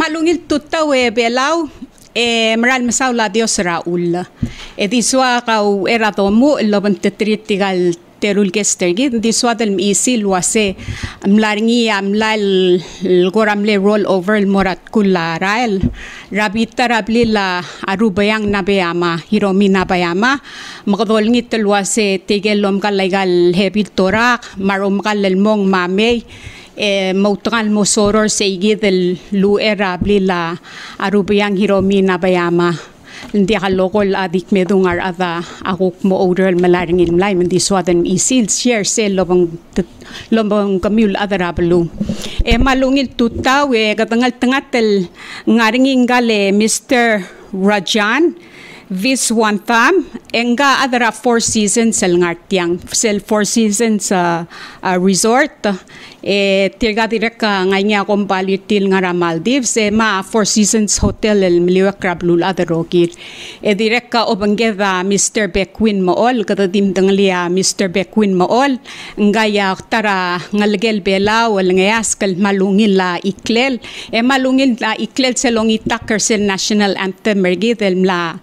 malungil tutta we belaw maral masaw la Dios Raul diswa kau era tomu loban tetritigal terul gestergi diswa del isil wase amlaringi amlal goram le roll over morat kularael rabita rabli la arubayang nabayama hiromi nabayama makadol ngitel wase tegelom kalaigal hebil torak marom kalelmong mamey mautral mosoror seigi del luera blila arubayang hiromi nabayama hindi kalokol adik medungar ada akuk mo odral malaring ilmlay mandi swadan isil share sel lobang kamul adarablu malungil tutawe katangal tangatel ngaring ingale Mr. Rajan Viswanathan enga adara 4 seasons sel ngartiang sel 4 seasons resort tirga direka nganya kompalitil ngara Maldives ma 4 seasons hotel el miliwa krablul adarokir direka obangeda Mr. BECKWIN MECHOL katadim danglia Mr. BECKWIN MECHOL ngaya tara ngalgel bela wal ngayas kal malungil la iklel malungil la iklel selong itakar sel national anthem mergidel la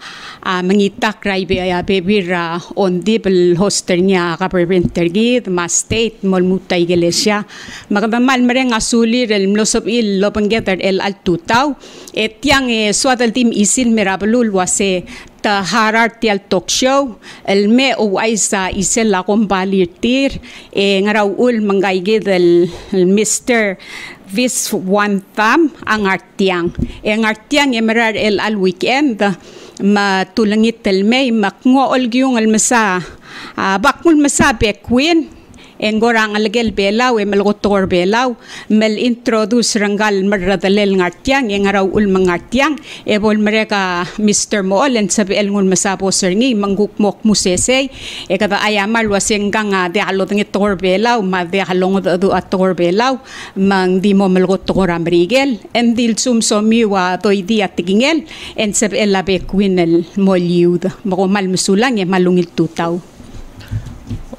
mangitak raibe ya bebira on dibel hoster niya kaperinter gid ma state molmuta iglesia magdamal mereng asuli rel mlosop il lopangeter el altutaw etiang swadal tim isil merablul wase ta harar tial talk show el me o aisa isel la kompalitir ngaraw ul mangaygid el Mr. Viswanathan ang artiang emerar el al weekend matulangit telmay makngool gyung almasa bakmul masa BECKWIN engorang alagel belaw malgotor belaw mal introduce rangal maradalel ngartiang ngaraw ul mangartiang bol mereka Mr. MECHOL en sabi el ngun masabo serni manggukmok musese kada ayamal wasenggang de alod ngitor belaw ma de halong do ator belaw mang di mo malgotor amrigel en dil sumsomi wa toy di atigingel en sabi el BECKWIN el moliud makomal musulang malungil tutaw.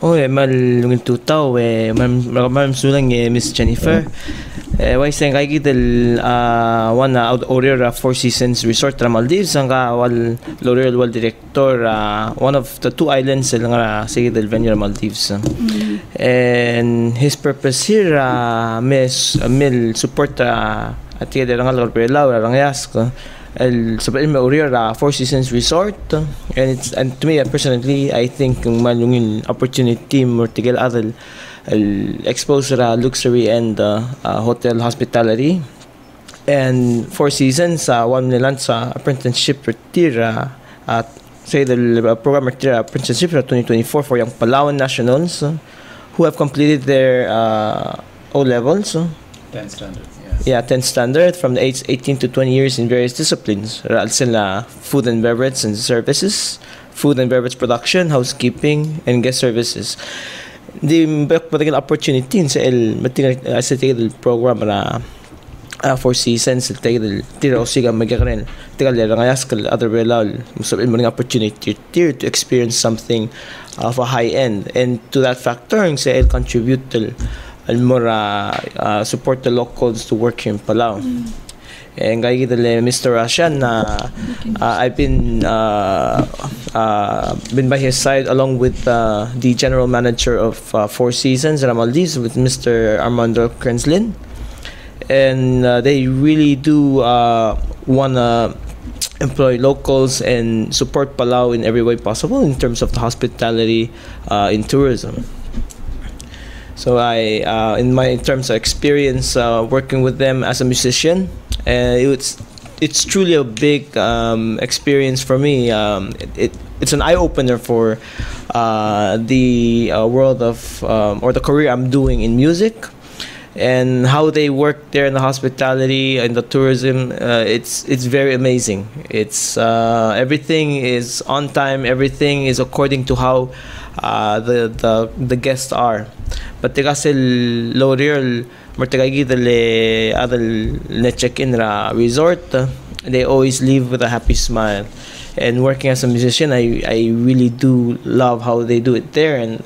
Malungil tutaw mal sulang Miss Jennifer why saying kay gidel one out order 4 seasons resort ra Maldives ang wal L'Oreal wal director one of the 2 islands nga sige del venue Maldives and his purpose here mil support at the rangal L'Oreal rangyas el sabihin mo uriya 4 seasons resort and to me personally I think malungil opportunity mo tigil adal exposure luxury and hotel hospitality and 4 seasons 1 nilan sa apprenticeship retira at say the program retira apprenticeship 2024 for young Palawan nationals who have completed their O levels 10 standard. 10th standard from the age 18 to 20 years in various disciplines. Sila food and beverage and services, food and beverage production, housekeeping, and guest services. The particular opportunity sa el program na 4 seasons el tira o siga magkakaroon tigal ngayas kal other relal musabil mo ng opportunity to experience something of a high end and to that factor sa el contribute to support the locals to work here in Palau. And Mr. Rashan, I've been by his side along with the general manager of 4 seasons at Maldives with Mr. Armando Krenslin, and they really do want to employ locals and support Palau in every way possible in terms of the hospitality in tourism. So in terms of experience working with them as a musician, it's truly a big experience for me. It's an eye opener for the world of or the career I'm doing in music, and how they work there in the hospitality and the tourism. It's very amazing. It's everything is on time. Everything is according to how the guests are. But kasi L'Oreal mortigay dale adal na check-in ra resort, they always leave with a happy smile. And working as a musician, I really do love how they do it there, and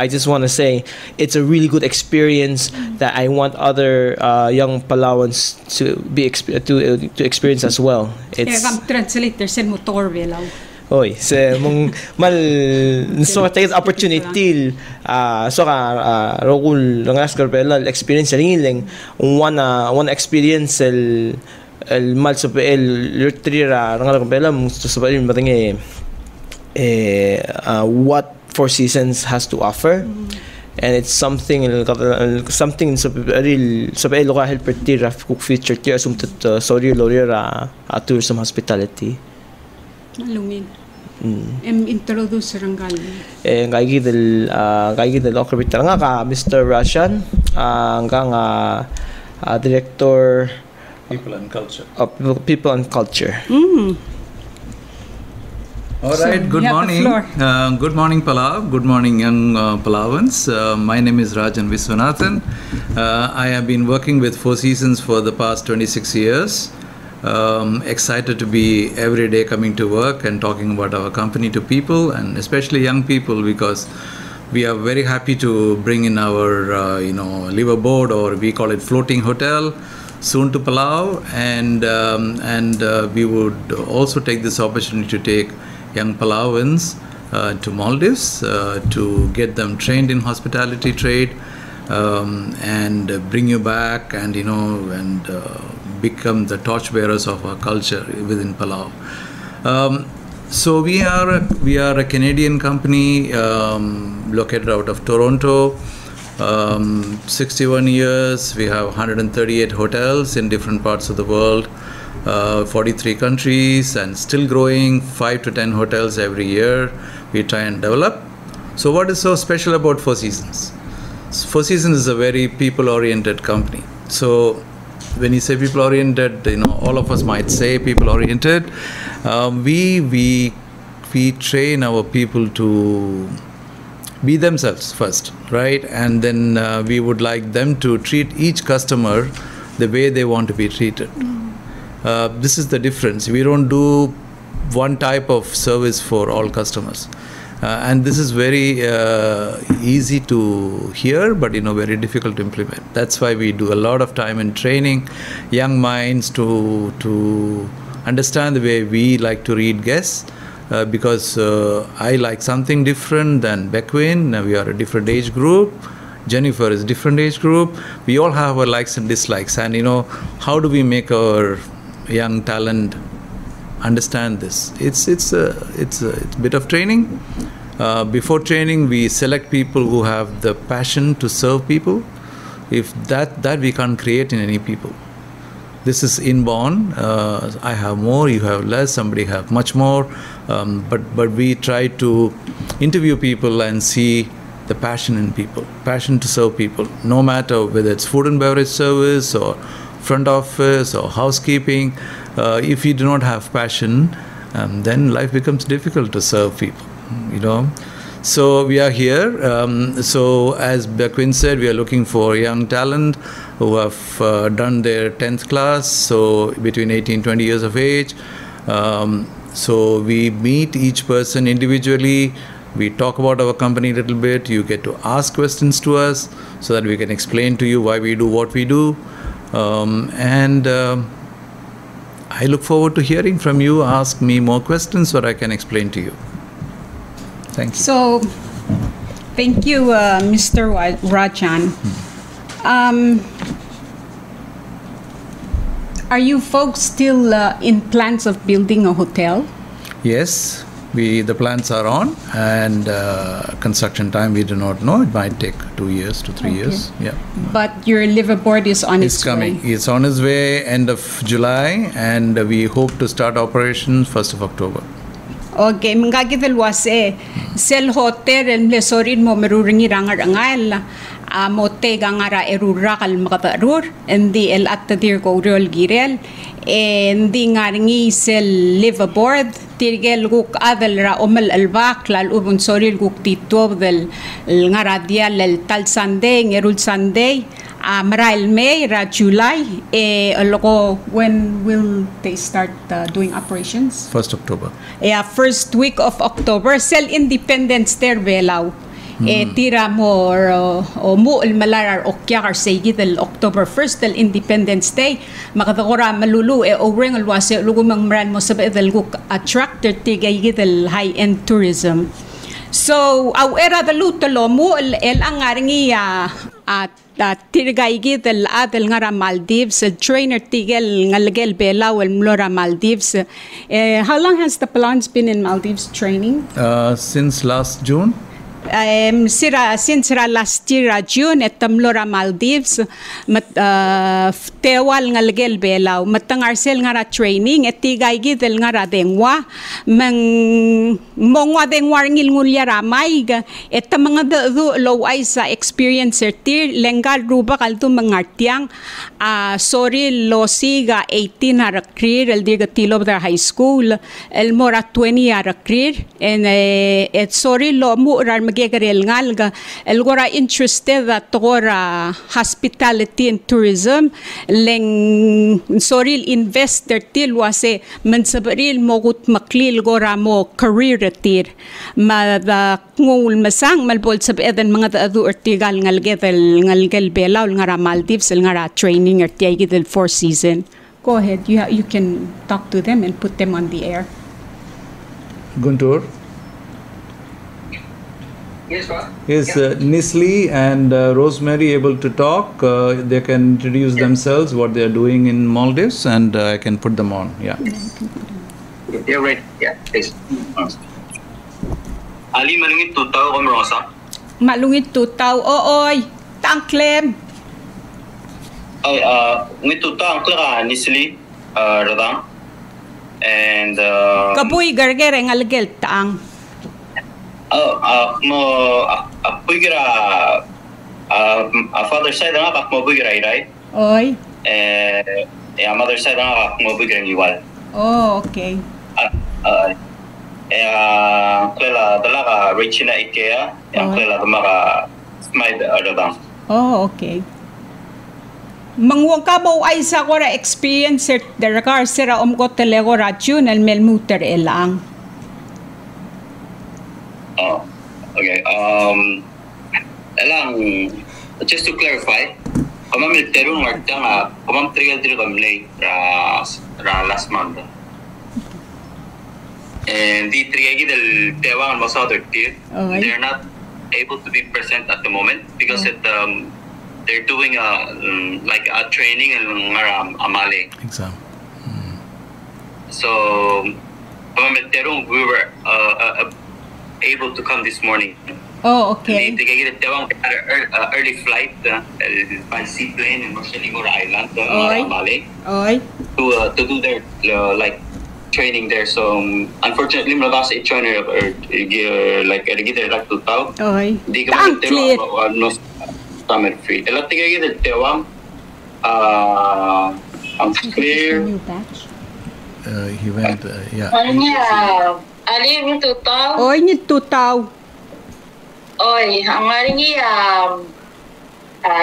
I just want to say it's a really good experience that I want other young Palauans to to experience as well. It's translator sen motor velaw. Oy, se mong mal so take opportunity so ka rogul langas karbela experience ring one experience el mal so el lutrira rangal karbela musto so ba matinge what Four Seasons has to offer, and it's something so real so ba local helper cook feature ti asumtat sorry lawyer tourism hospitality malungin introduce ranggal gagi del okrbitar nga ka Mr. Rajan hanggang director People and Culture. People and Culture. All right, good morning. Good morning, Palau. Good morning, young Palauans. My name is Rajan Viswanathan. I have been working with Four Seasons for the past 26 years. Excited to be every day coming to work and talking about our company to people, and especially young people, because we are very happy to bring in our liveaboard, or we call it floating hotel, soon to Palau, and we would also take this opportunity to take young Palauans to Maldives to get them trained in hospitality trade, and bring you back and become the torchbearers of our culture within Palau. So we are a Canadian company located out of Toronto. 61 years. We have 138 hotels in different parts of the world. 43 countries, and still growing, 5 to 10 hotels every year we try and develop. So what is so special about Four Seasons? Four Seasons is a very people-oriented company. So when you say people-oriented, all of us might say people-oriented. We train our people to be themselves first, right? And then we would like them to treat each customer the way they want to be treated. This is the difference. We don't do one type of service for all customers, and this is very easy to hear, but very difficult to implement. That's why we do a lot of time in training young minds to understand the way we like to read guests, because I like something different than BECKWIN. We are a different age group. Jennifer is a different age group. We all have our likes and dislikes, and how do we make our young talent understand this? It's a bit of training. Before training, we select people who have the passion to serve people. If that we can't create in any people. This is inborn. I have more, you have less, somebody have much more. But we try to interview people and see the passion in people, passion to serve people, no matter whether it's food and beverage service or front office or housekeeping. If you do not have passion, then life becomes difficult to serve people, So we are here. So as BECKWIN said, we are looking for young talent who have done their 10th class, so between 18 20 years of age. So we meet each person individually. We talk about our company a little bit. You get to ask questions to us so that we can explain to you why we do what we do. I look forward to hearing from you. Ask me more questions so I can explain to you. Thank you. So, thank you, Mr. Rajan. Are you folks still in plans of building a hotel? Yes, the plans are on, and construction time we do not know. It might take 2 years to 3 years. Yeah. But your liveaboard is on its way. It's coming. It's on its way end of July, and we hope to start operations 1st of October. Okay, mangagidal wase sel hotel el lesorin mo meruringi rangar-angal mote gangara erura kal makatarur endi el attadir ko real girel endi ngaringi sel liveaboard tirgel guk adel ra omel albak lal ubun soril guk tito del ngaradia el tal Sunday ngerul Sunday Maral May ra July aloko when will they start doing operations? 1st October. Yeah, first week of October. Sel Independence there velaw. tira mo o mo malar okya say del October 1st del Independence Day makadakora malulu oreng alwase lugumang maran mo sa del attracted tigay del high-end tourism. So, au era de lutalo mo el angaringiya at tirgay del adel ngara Maldives, trainer tigel ngalgel belaw el mlora Maldives. How long has the plans been in Maldives training? Since last June. Since last year June at Tamlora Maldives tewal ngalgel belaw matangarsel ngara training at tigay gidel ngara dengwa mongwa dengwa ngil ngulya ramay et mga do low ay sa experiencer tir lengal ruba kalto mangartiang sorry losiga 18 harakrir el diga tilo der high school el mora 20 harakrir and et sorry lo mu magagarel ngalga el gora interested at gora hospitality and tourism leng sorry investor til wase mansabaril mogut maklil gora mo career tir mada ngul masang malbol sab eden mga adu artigal ngalgel belaw ngara Maldives ngara training artigal del 4 season. Go ahead, you can talk to them and put them on the air. Guntur. Is Nisli and Rosemary able to talk? They can introduce themselves, what they are doing in Maldives, and I can put them on. Yeah. They're ready. Yeah, please. Ali malungit tutaw ko Rosa. Malungit tutaw. Oy, tangklem. Ay, ngit tutaw ang klara Nisli, Radang, and Kabuy garger ang algel taang. mo pugira father side nga kak mo pugira right? Oy. Mother side nga kak mo pugira iwal. Oh, okay. Klela dala ka Regina Ikea, yang klela maka smile Radang. Oh, okay. Mangwang ka ba ay sa kora experience der car sira ko telego rachun el melmuter elang. Oh, okay. Alang, just to clarify, kamam terung ngartang kamam trigger diri kamlay last month. And the trigger del tewang masader tir, they're not able to be present at the moment because they're doing like a training and amali exam. So kamam terung we were able to come this morning. Oh, okay. They get early flight by seaplane in Marshallingora Island, Mali, to do their like training there. So unfortunately, mabasa a trainer like like to tao. Di ka no summer free. Elat tiga kita tewang I'm clear. He went yeah. Ali ni tutaw. Oy ni tutaw. Oy, ang maringi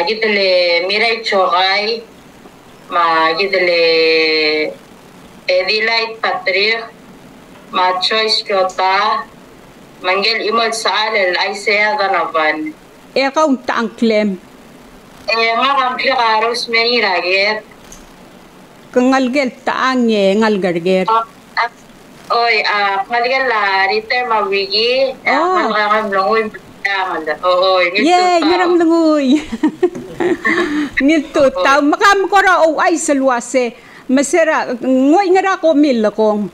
gidele miray chokay gidele Edilite Patrick ma choice kyota manggel imod sa alel ay saya danaban. Ikaw ang klem. Nga kamkli ka Rosemary raget. Kangalgel taang ngalgarger. Oy, maligal la riter mawigi. Mangamam langoy. Ngiram langoy. Ngito taw makam ko ra o ay salwase. Masera ngoy ngara ko mil kong.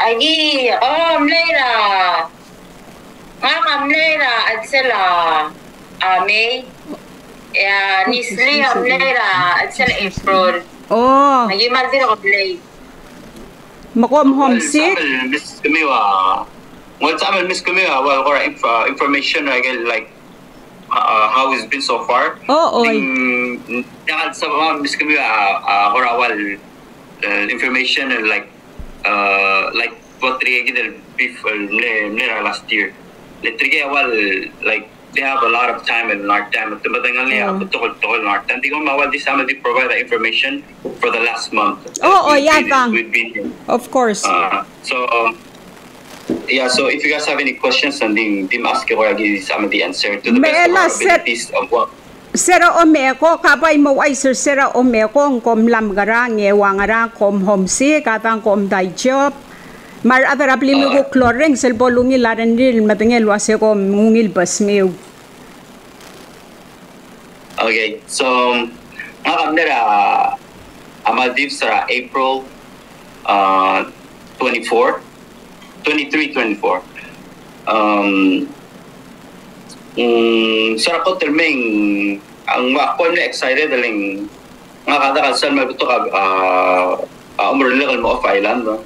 Agi, mlera. Mlera at sila May. Nisli mlera at sila April. Oh. Agi maldir ko play. Makom homesick. Miss Kamiwa. What's happened, Miss Kamiwa? Well, information again, like how it's been so far. Oh, oy. Nakal sa Miss Kamiwa, awal information like what trigger beef last year. Awal like they have a lot of time in our time. They provide the information for the last month. We've been here. Of course. So Yeah, so if you guys have any questions, and dim ask ko lagi sama the answer to the best of our abilities of what. Sera omeko kapay mo ay sera omeko kom lam garang wangara kom homsi katang kom dai job mar adara plimi ko chloreng sel bolungi larenil matengel wase kom ngungil basmiu. Okay, so nga kamera Maldives sa April 23-24. Sarap ko terming ang ako na excited daling nga kada kalsal mabuto ka umrulil mo off island no.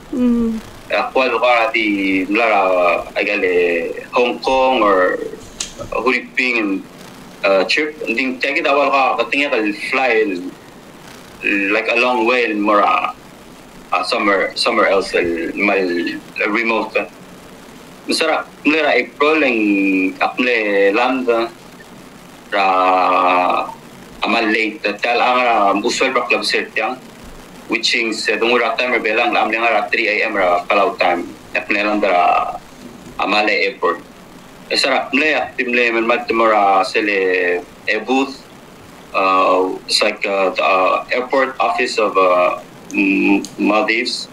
Ako ka di mlara agale Hong Kong or Huliping trip ding take it awal ka katinga ka fly like a long way more somewhere else mal remote. Masarap mula April ang akle land ra amal late tal ang usual pa club set yang which is dungura time belang am nga 3 AM ra Palau time akle land ra amale airport. Masarap mula timle man matmora sele a booth it's like the airport office of Maldives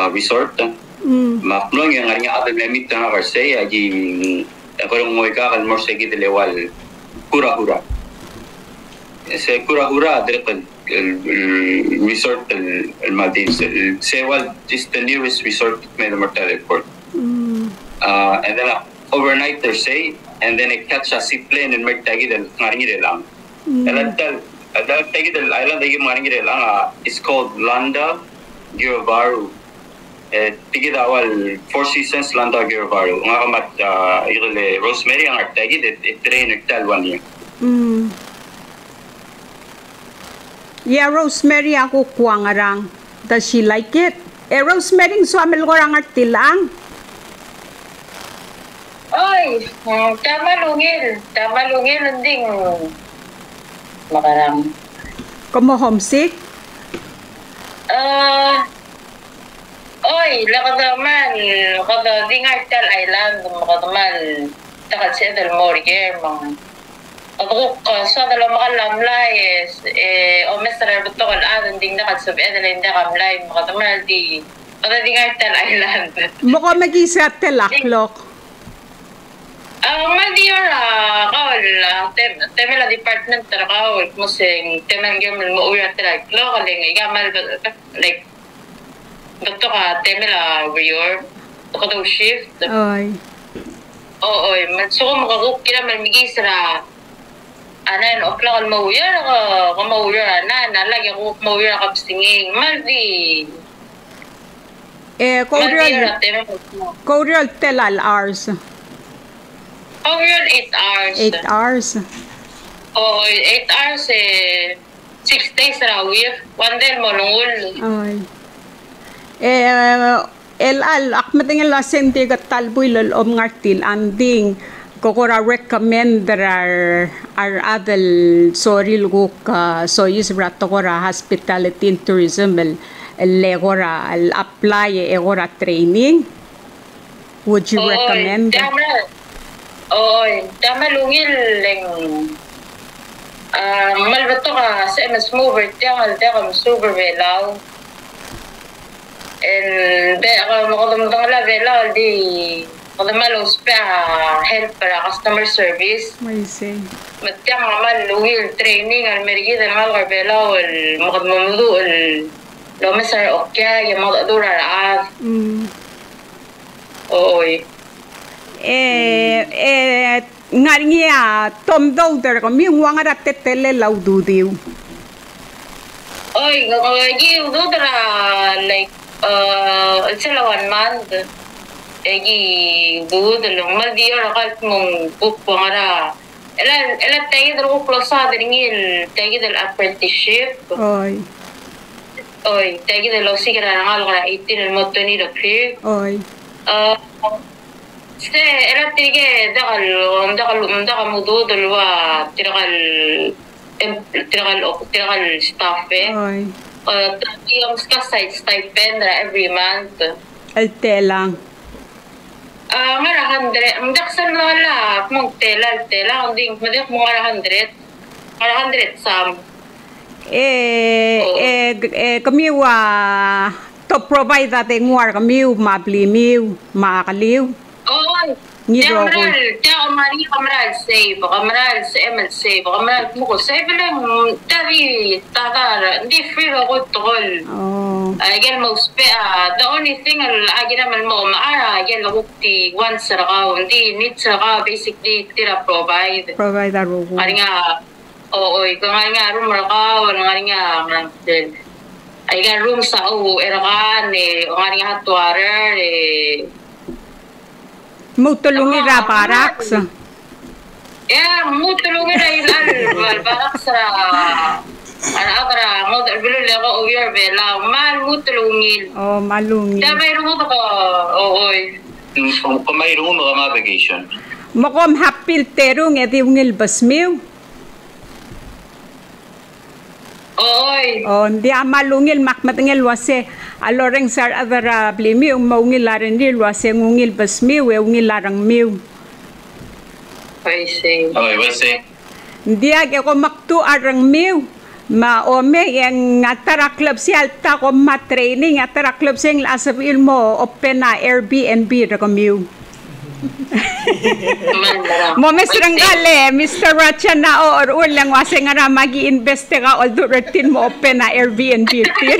resort. Maklong yang nga atal limit na kasi agi ako mo ka kan mo sige lewal kura-kura. Sa kura-kura direct resort al Maldives. Sewal is the nearest resort may the Mortal Airport. And then overnight they say and then I catch a seaplane and make tagi del ngaringi lang. Alantal tagi del island agi ngaringi lang it's called Landa Girovaru. Tigid awal 4 seasons Landa Girovaru nga kamat ile Rosemary ang artagid trainer tal 1 year. Yeah, Rosemary ako kuangarang. Does she like it? Rosemary so amel ko ang artilang. Oy, tama lungil nding makarang. Como homesick? Oy, lakadaman, kada dingartal island, makadaman, takal sa Edel Morgue, mga ako sa dalawa makalamlay, o mesra beto kal adan ding nakal sa Edel hindi kamlay, makadaman di kada dingartal island. Mukha mag-isa telaklok. Ang madiyor kawal, temela department tara kawal, musing temang gamel mo uyan telaklok, kaling igamal like beto ka temela mayor to ka shift Oy. Oy, so makakuk kila malmigisra anan okla mo uyan ka mauyan na lagi ko mauyan ka singing maldi Cordial telal hours. Cordial 8 hours. 8 hours. Oh, 8 hours 6 days ra week. One day mo lungul. Oy. El akmating la sente ka talboy lol ngartil anding kokora recommend our adal soril go ka so is rato kora hospitality and tourism el legora al apply egora training. Would you recommend? Tama lungil leng malbato ka sa MS mover tiang ka super velaw. And ako makadamdang la velaw di kadamalos pa help para customer service. I see. Matiang naman lungil training al merigida naman ka velaw makadamdo lo mesar okya yung mga dura raaf. Oy. Ngaringia tom daughter ko mi wanga tetele laududiu. Oy, gagi udra like it's 1 month. Egi dud lang maldiyo rakat mong pupangara. Ela tagi dro ko plosa dringil tagi del apprenticeship. Oy. Tagi del osigara ngal kara 18 mo tani do pre. Oy. Era tige dakal mudud alwa tirakal staff Oy. Yung ska stipend every month. Altelang. Ngara 100. Ang daksan na wala. Mong tela. Hindi madak mo ngara 100. Ngara 100 sam. Kamiw to provide that ngwar kamiw mablimiw makakaliw. Oo. Kamral save. Kamral save. Kamral mo save lang. Tari tatara. Hindi free ako tol. Again, most the only thing again naman mo maara again lagukti once sa ka hindi need sa ka basically tira provide a room. Ari nga kung nga room ra ka ari nga ay nga room sa era ka o ari nga hot water mutulungi ra barracks. Yeah, mutulungi ra ilal barracks ra. Agora, modal bilo lego over bela, mal mutulungil. Malungil. Da mayroon mo ko. Kung mayroon mo nga vacation. Makom hapil terung ungil basmiw. Hindi malungil makmatngil wase aloreng sar adara blimiw maungil larin dil wase ngungil basmiw ungil larang miw. I see. Hindi ako maktu arang miw. Ome yang atara club si alta ko training atara club sing asapil mo open na Airbnb ra kamiw. Mo mesranggale Mr. Racha na or lang wase nga na magi-invest ka although retin mo open na Airbnb tir.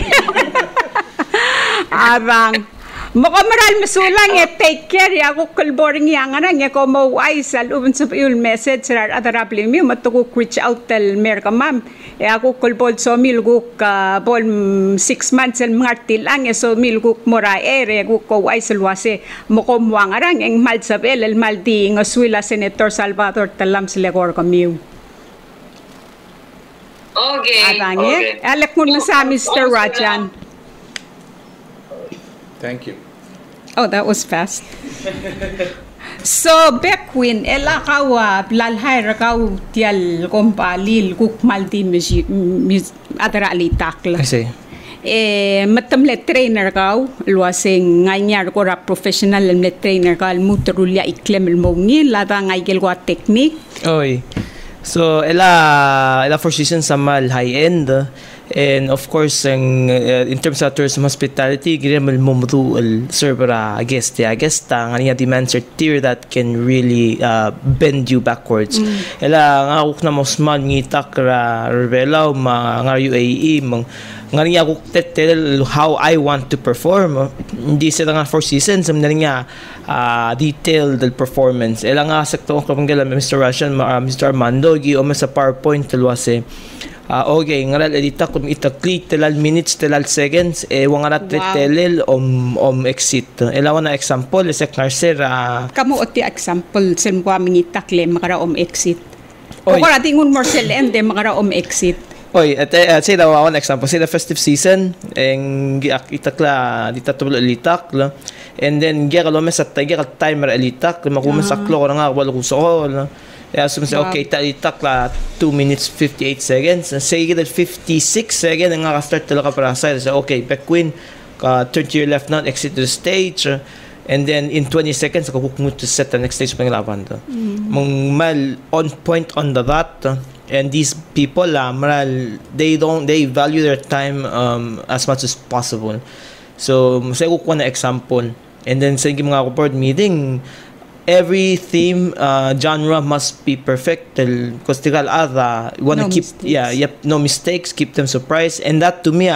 Abang mo ko maral masulang take care ya ko kulboring yang nga ko mo ay sa lubon sa yung message sa adara mi matuko reach out tel mer ka ma'am ako kulbol so milguk bol 6 months el martil ang so milguk mora ere ko ay salwase mo ko muang arang eng mal sabel el maldi nga suila senator Salvador talam silegor kamiu. Okay. Alek mo na sa Mr. Rajan. Thank you. Oh, that was fast. So, Beckwin, elakawa, lalhay rakaw tial kompalil kuk Maldives adara alitakla. I see. Matamlet trainer kaw, luasing nganyar ko ra professional lemlet trainer ka mutrulya iklem mongil lada ngaygel ko technique. Oy. So, ela 4 seasons sa mal high end. And of course, in terms of tourism hospitality, ginamal mo mo server guest nga niya demands are tier that can really bend you backwards. Ela nga ako na mo small ngitak ra revelaw nga UAE nga niya ako tell how I want to perform. Hindi sila nga 4 seasons na niya detailed performance. Ela nga sakto ko pangala Mr. Russian, Mr. Armando gi o sa PowerPoint talwase. Okay, ngaral edita kung itakli telal minutes telal seconds wangarat telel exit. Elawan na example isek narser kamu oti example sem ko aming itakle makara exit. O kora tingun more sel ende makara exit. Oy, say daw one example, say the festive season eng itakla dita tulo elitak and then gero mes at timer elitak makumas aklo nga walo ko so. Yeah, so okay, itak la 2 minutes 58 seconds. Say that 56 seconds nga start talaga para sa. So okay, Beckwin, turn to your left now, exit to the stage. And then in 20 seconds ako move to set the next stage pang laban to. Mong mal on point on the dot. And these people they value their time as much as possible. So say ko na example. And then sa mga board meeting, every theme genre must be perfect because tigal you want to keep mistakes. No mistakes, keep them surprised, and that to me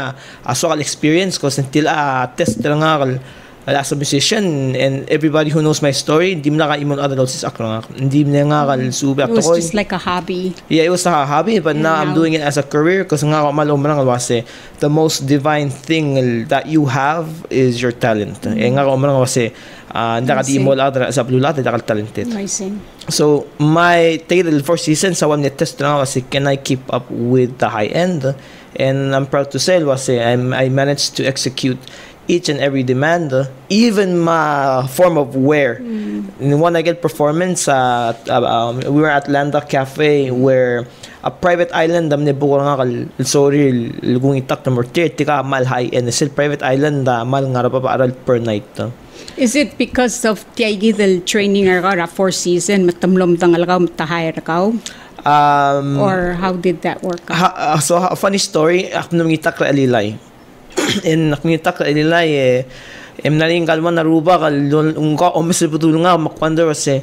social experience because until test lang as a musician and everybody who knows my story hindi mo na ka-imon adults is ako hindi mo na nga subi it was just like a hobby. Yeah, it was a hobby but now I'm doing it as a career because nga malom lang wase the most divine thing that you have is your talent. Nga man wase nakadimol adra sa blulate dakal talented. Amazing. So my title for season sa one test na was can I keep up with the high end, and I'm proud to say was I managed to execute each and every demand, even my form of wear. In one I get performance, we were at Landa Cafe where a private island damne buko nga sorry kung itak number 30 ka mal high end still private island mal nga pa aral per night. Is it because of tiagi del training ara 4 season matamlom tang algaw matahayar ka? Or how did that work out? So funny story, ako nung itak ra alilay. And naknitak ra alilay naling kalman naruba kal ungka o mesel putulong nga makwander kasi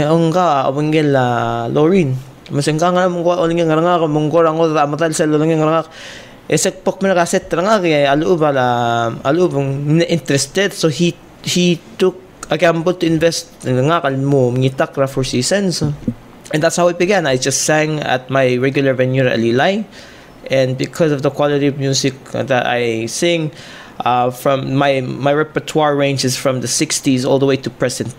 ungka abangel Lorin maseng nga mong ko oling nga mong ko rango matal sa lang nga esek pok mena kaset nga kay alubong interested, so he took a gamble to invest nga kalmo ngitak ra 4 seasons, and that's how it began. I just sang at my regular venue Alilay, and because of the quality of music that I sing, from my repertoire ranges from the 60s all the way to present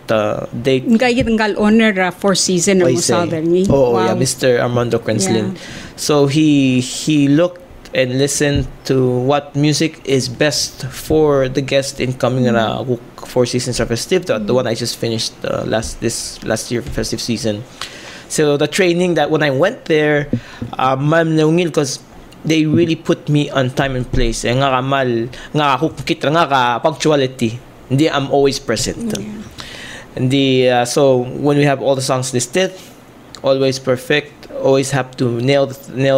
date. Kaya ngal honor 4 season mo southern ni. Oh wow. Yeah, Mr. Armando Crenslin. Yeah. So he looked and listened to what music is best for the guest in coming 4 seasons of festive, the one I just finished last year festive season. So the training that when I went there, because they really put me on time and place. Nga kamal, nga kukit nga ka punctuality. Hindi, I'm always present. Yeah. So when we have all the songs listed, always perfect. Always have to nail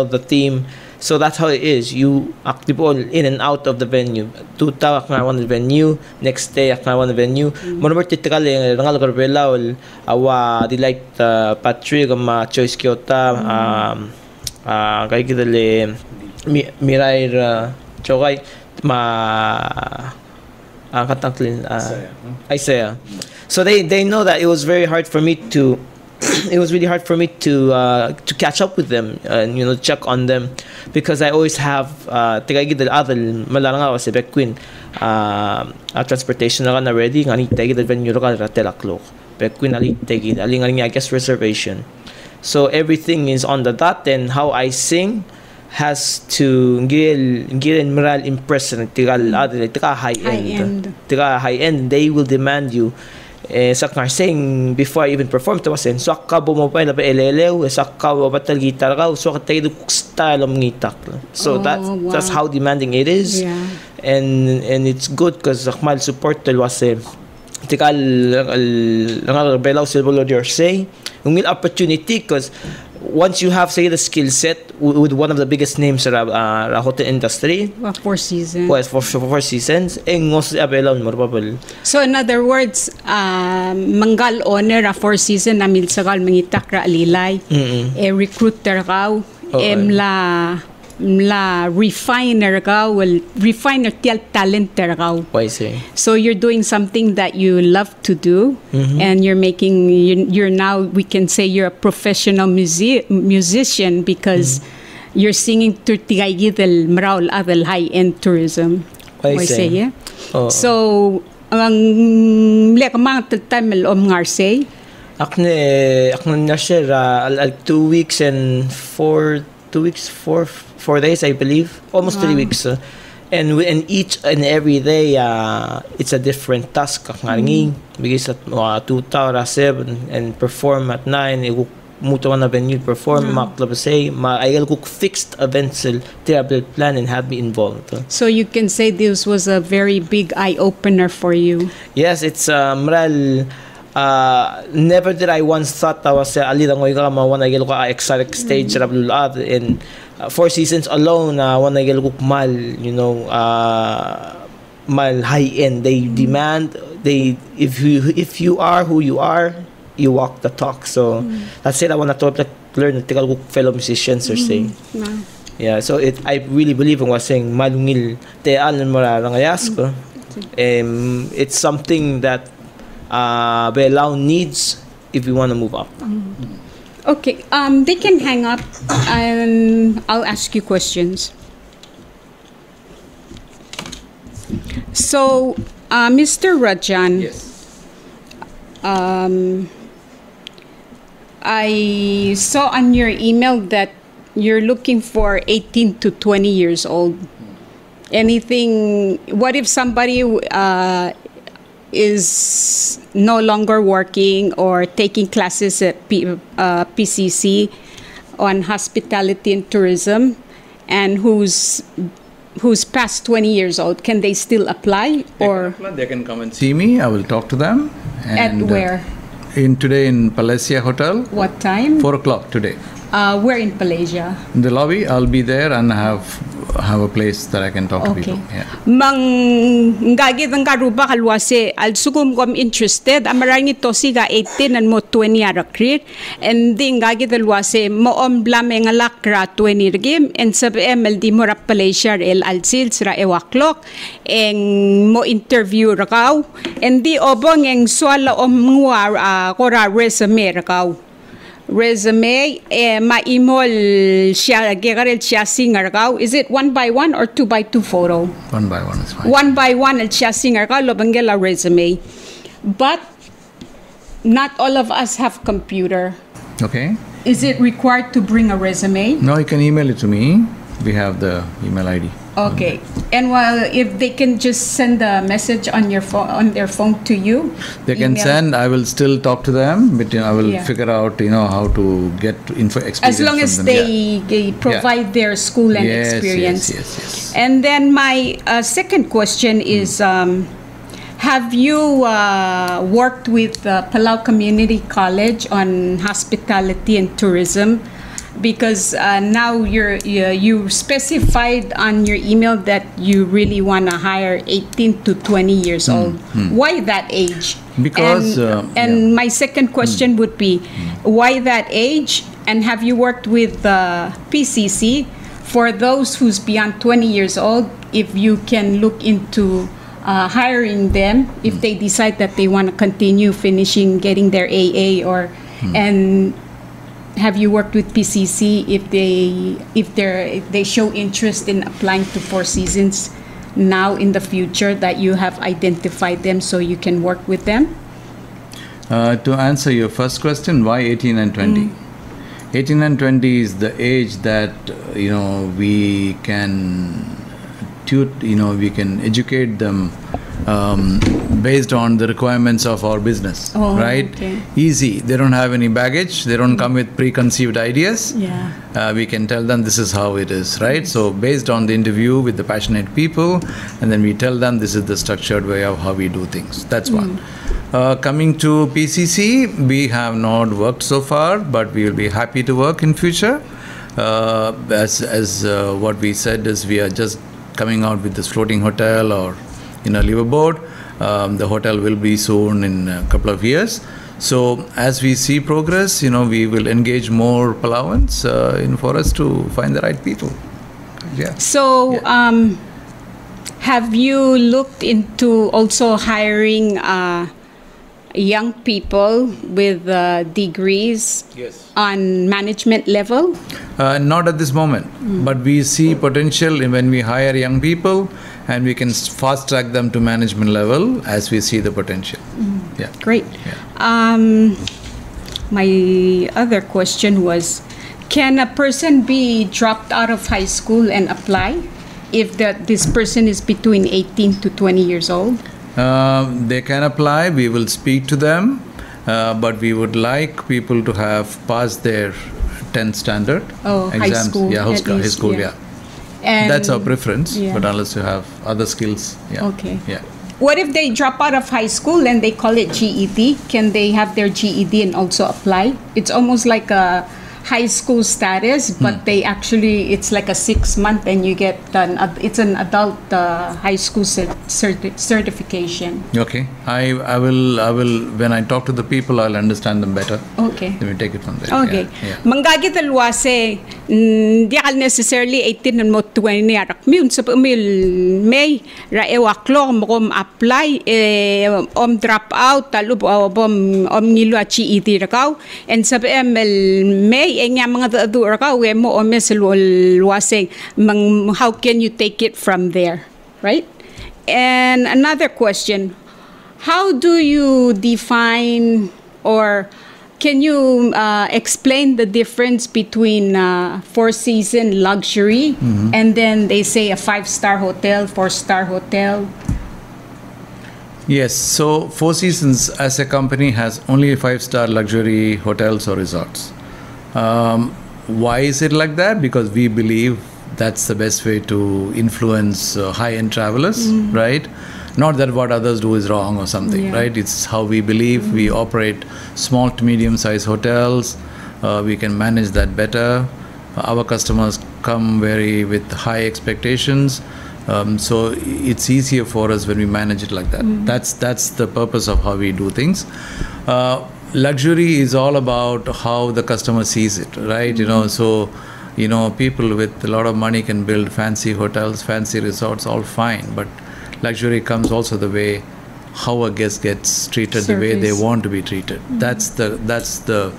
the theme. So that's how it is. You active all in and out of the venue. Tuta akna one venue, next day akna one venue. Monomer titikal nga lagarbela awa delight Patrick ma choice Kyoto kay kidale Mirai Chokay katangklin Isaiah. So they know that it was very hard for me to really hard for me to catch up with them and check on them, because I always have tigagid adal malaranga ko si BECKWIN transportation na ready ngani tigagid venue ka ratelak BECKWIN ali tigagid ali ngani guest reservation. So everything is on the dot, and how I sing has to get moral impression tigal high end. High end, they will demand you. Sakar saying before I even perform to was in sakka mo pa na elelew sakka batal guitar ka so katay style ng ngitak. So that's how demanding it is. Yeah. And it's good because akmal support tel was tikal ang belaw silver your say yung opportunity, because once you have say the skill set with one of the biggest names sa hotel industry, 4 seasons. Well, for 4 seasons, ngos abelaw mo probably. So in other words, manggal honor 4 season na milsagal mangitak ra alilay, recruiter ka, mla refiner ka, refiner tial talenter ka. Why say? So you're doing something that you love to do, and you're now, we can say you're a professional musician because you're singing to tigay del maraul adel high end tourism. Why say? Yeah. So ang lekamang time ngarsay. Akne na siya 2 weeks and 4 days, I believe, almost 3 weeks. And each and every day, it's a different task. Because at 2:07 and perform at 9. Muto na venue perform, maklabasay, ayal ko fixed events travel plan and have me involved. So you can say this was a very big eye opener for you. Yes, it's maral. Never did I once thought I was alidangoy ka mawana gelo ka exotic stage rabulad in 4 seasons alone wana gelo mal mal high end. They demand if you are who you are, you walk the talk. So that's it. I want to learn the fellow musicians are saying. Yeah, so I really believe in what saying malungil te alan mararangayas ko. It's something that Belao needs if we want to move up. Okay, they can hang up and I'll ask you questions. So, Mr. Rajan, yes. I saw on your email that you're looking for 18 to 20 years old. Anything? What if somebody is no longer working or taking classes at PCC on hospitality and tourism, and who's past 20 years old? Can they still apply? Or they can come and see me. I will talk to them. And, at where? Today in Palacia Hotel. What time? 4 o'clock today. Where in Palacia? In the lobby. I'll be there and have a place that I can talk to people. Yeah. Mang gagit ang karuba kalwase al sugum kom interested amarangi to siga 18 and mo 20 arakrit and ding gagit alwase mo blame nga lakra 20 regim and sab ML di mo Palacia el alsils ra ewaklok eng mo interview rakaw and di obong eng swala ngwar kora resume rakaw resume ma-email siya gegarel siya singer ka. Is it 1 by 1 or 2 by 2 photo? 1 by 1 is fine. 1 by 1 al siya singer ka lobanggela resume. But not all of us have computer. Okay. Is it required to bring a resume? No, you can email it to me. We have the email ID. Okay. And if they can just send a message on your phone, on their phone to you, they can send. I will still talk to them, but I will figure out how to get info experience. As long as they provide their school and experience. Yes. And then my second question is, have you worked with Palau Community College on hospitality and tourism? Because now you specified on your email that you really want to hire 18 to 20 years old. Why that age? Because and my second question would be, why that age? And have you worked with PCC for those who's beyond 20 years old? If you can look into hiring them if they decide that they want to continue getting their AA or and. Have you worked with PCC if they show interest in applying to Four Seasons now in the future that you have identified them so you can work with them? To answer your first question, why 18 and 20? 18 and 20 is the age that we can we can educate them based on the requirements of our business, right? Okay. Easy. They don't have any baggage. They don't come with preconceived ideas. Yeah. We can tell them this is how it is, right? So based on the interview with the passionate people, and then we tell them this is the structured way of how we do things. That's one. Coming to PCC, we have not worked so far, but we will be happy to work in future. As what we said is we are just coming out with this floating hotel or liveaboard. The hotel will be soon in a couple of years. So as we see progress, we will engage more Palauans for us to find the right people. Yeah. So have you looked into also hiring young people with degrees on management level? Not at this moment, but we see potential when we hire young people, and we can fast track them to management level as we see the potential. Yeah. Great. Yeah. My other question was, can a person be dropped out of high school and apply if this person is between 18 to 20 years old? They can apply. We will speak to them, but we would like people to have passed their 10th standard exams. High school. Yeah, high school. Yeah. And that's our preference, but unless you have other skills. Yeah. Okay. Yeah. What if they drop out of high school and they call it GED? Can they have their GED and also apply? It's almost like a high school status, but it's like a 6 month and you get it's an adult high school certification. Okay. I will when I talk to the people, I'll understand them better. Okay. Let me take it from there. Okay. Yeah. Manggagit alwase di al necessarily 18 and mo 20 arak mi unsa mil may ra ewaklo mo apply drop out talub bom ngilo a GED rakaw and sa ML may nga mga adu rakaw we mo mesel how can you take it from there, right? And another question, how do you define or Can you explain the difference between Four Seasons luxury and then they say a 5-star hotel, 4-star hotel? Yes, so Four Seasons as a company has only 5-star luxury hotels or resorts. Why is it like that? Because we believe that's the best way to influence high-end travelers, right? Not that what others do is wrong or something, right? It's how we believe. We operate small to medium-sized hotels. We can manage that better. Our customers come with high expectations. So it's easier for us when we manage it like that. That's the purpose of how we do things. Luxury is all about how the customer sees it, right? So people with a lot of money can build fancy hotels, fancy resorts, all fine. But luxury comes also the way how a guest gets treated, the way they want to be treated. That's the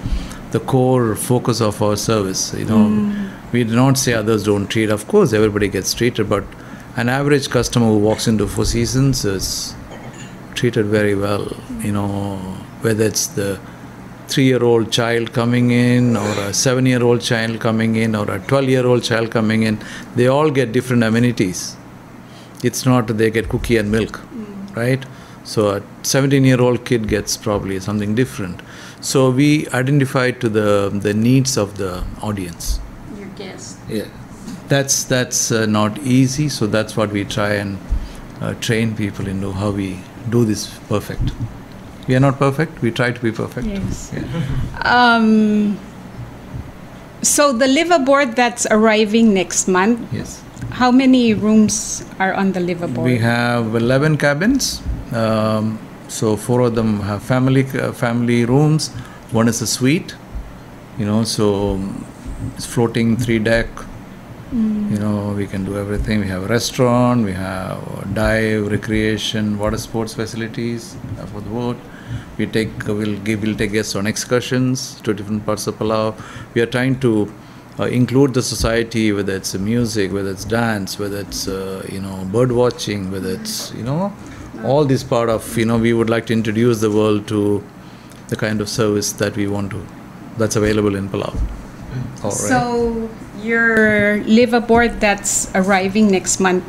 core focus of our service. We do not say others don't treat. Of course, everybody gets treated, but an average customer who walks into Four Seasons is treated very well. Whether it's the 3-year-old child coming in, or a 7-year-old child coming in, or a 12-year-old child coming in, they all get different amenities. It's not they get cookie and milk, right? So a 17-year-old kid gets probably something different. So we identify to the needs of the audience. Your guests. Yeah, that's not easy. So that's what we try and train people into how we do this perfect. We are not perfect. We try to be perfect. Yes. Yeah. So the liveaboard that's arriving next month. Yes. How many rooms are on the liveaboard? We have 11 cabins. So 4 of them have family rooms. One is a suite. So it's floating 3-deck. We can do everything. We have a restaurant. We have dive, recreation, water sports facilities for the boat. We'll take guests on excursions to different parts of Palau. We are trying to include the society, whether it's music, whether it's dance, whether it's bird watching, whether it's all this part of we would like to introduce the world to the kind of service that we want to, that's available in Palau. All right. So your liveaboard that's arriving next month,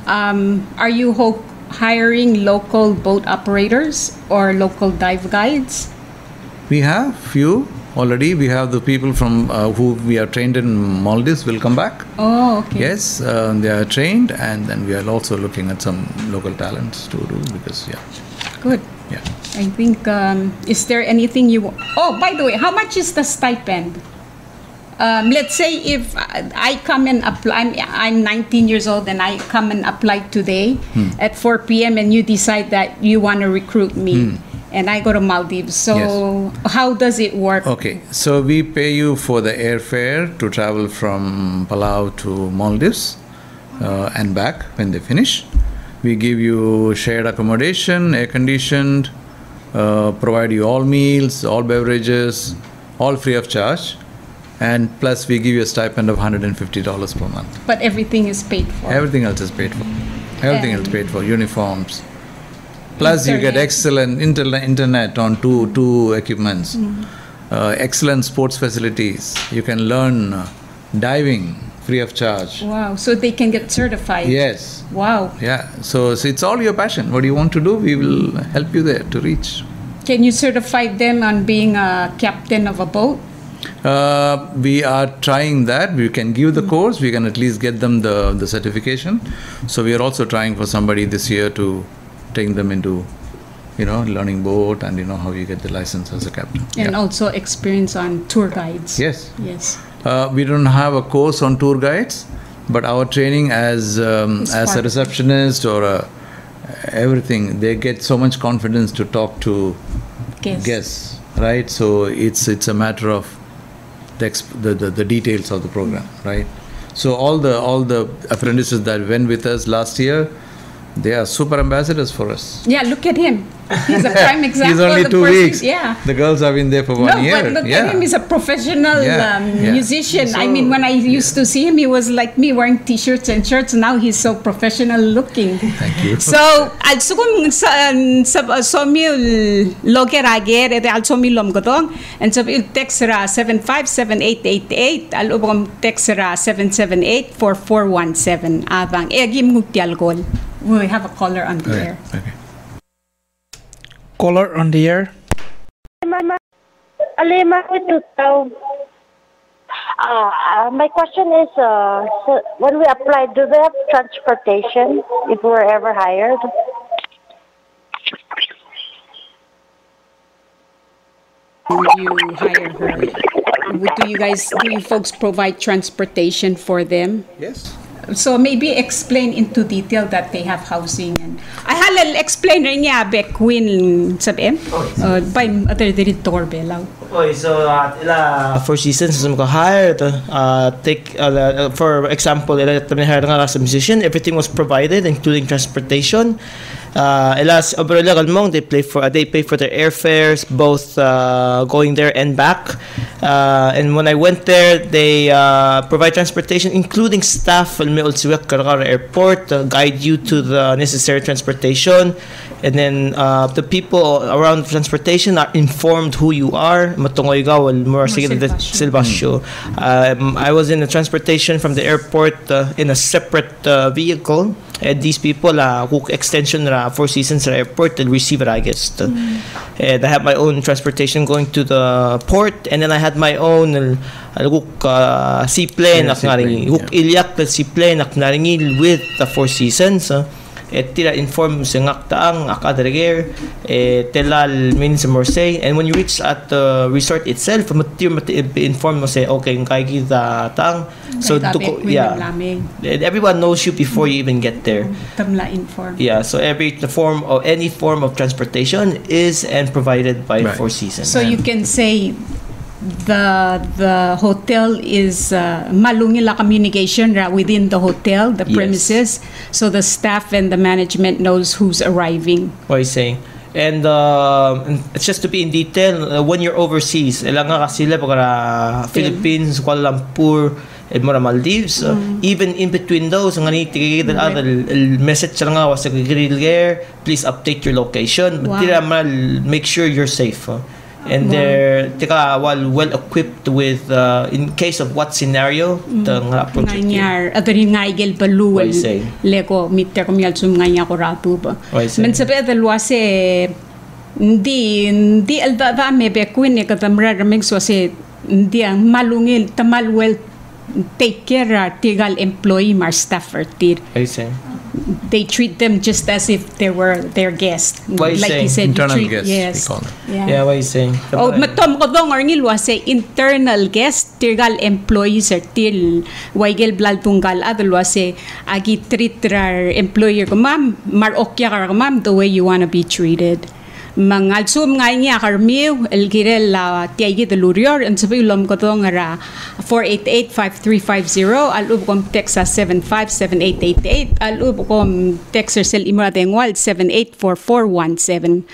are you hiring local boat operators or local dive guides? We have few already. We have the people from who we are trained in Maldives will come back. Oh, okay. Yes, they are trained, and then we are also looking at some local talents to do because Good. Yeah. I think, is there anything you... Oh, by the way, how much is the stipend? Let's say if I come and apply, I'm 19 years old and I come and apply today at 4 p.m. and you decide that you want to recruit me and I go to Maldives. So how does it work? Okay, so we pay you for the airfare to travel from Palau to Maldives and back when they finish. We give you shared accommodation, air-conditioned, provide you all meals, all beverages, all free of charge. And plus, we give you a stipend of $150 per month. But everything is paid for? Everything else is paid for. Everything else paid for. Uniforms. Plus, you get excellent internet on two equipments. Excellent sports facilities. You can learn diving free of charge. Wow. So they can get certified? Yes. Wow. Yeah. So it's all your passion. What you want to do, we will help you there to reach. Can you certify them on being a captain of a boat? We are trying that. We can give the course. We can at least get them the certification. So we are also trying for somebody this year to take them into, learning boat and how you get the license as a captain. And also experience on tour guides. Yes. Yes. We don't have a course on tour guides, but our training as a receptionist or everything, they get so much confidence to talk to guests, right? So it's a matter of the details of the program, right? So all the apprentices that went with us last year, They are super ambassadors for us. Yeah, look at him. He's a prime example. He's only of 2 person, weeks. Yeah. The girls have been there for 1 year. No, but look at him. He's a professional musician. So, I mean, when I used to see him, he was like me, wearing t-shirts and shirts. Now he's so professional looking. Thank you. So, also kung so mi loger ager, ete also mi lom gotong, and so il text ra 757888, al ubom text ra 7784417. Abang egim ngutial gol. We have a caller on the air. Okay. Caller on the air. My question is, so when we apply, do they have transportation if we're ever hired? You hire her. Do you folks provide transportation for them? Yes. So maybe explain into detail that they have housing. And I halal explain rin niya BECKWIN sabi by other director belaw. Okay, so ila Four Seasons sum ko hired take for example ila hire nga as a musician, everything was provided including transportation. Elas overall galmong they pay for their airfares both going there and back. And when I went there, they provide transportation including staff may also work at airport, guide you to the necessary transportation, and then the people around transportation are informed who you are. Matungoy gawal more silbasyo. I was in the transportation from the airport in a separate vehicle. And these people cook extension Four Seasons airport and receive I guess. And I have my own transportation going to the port, and then I had my own seaplane ilyak seaplane with the Four Seasons. Tira inform sa ngaktaang akadreger telal means Morsay, and when you reach at the resort itself inform mo say okay kay kita tang so everyone knows you before you even get there. So any form of transportation is and provided by Four Seasons. So you can say the hotel is malungila communication within the hotel, the premises, so the staff and the management knows who's arriving. What are you saying? And just to be in detail, when you're overseas, ilang nga sila para Philippines, Kuala Lumpur, and more Maldives, even in between those, ang message lang nga was please update your location, but make sure you're safe. And they're well equipped with in case of what scenario the project ngaigel baluel leko mitter komyal sum nganya ko ratu ba men sabi dalwase ndi alda me BECKWIN katamra raming so se ndi ang malungil tamalwel take care tigal employee mar staffer tir they treat them just as if they were their guests. Like you said, internal guests. Yes. We call it. Yeah, what are you saying? Matom ko dong orngil was internal guest tirgal employees til waigel blal tunggal adal was agi treat employer ko ma'am mar okya ka ma'am the way you want to be treated. Mangal sum nga niya karmiw el girel tiagi de lurior and sabi lom ko dong ara 488-5350 alub kom Texas 757888 alub kom Texas sel imratengwal 784417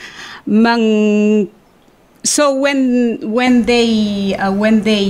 mang. So when they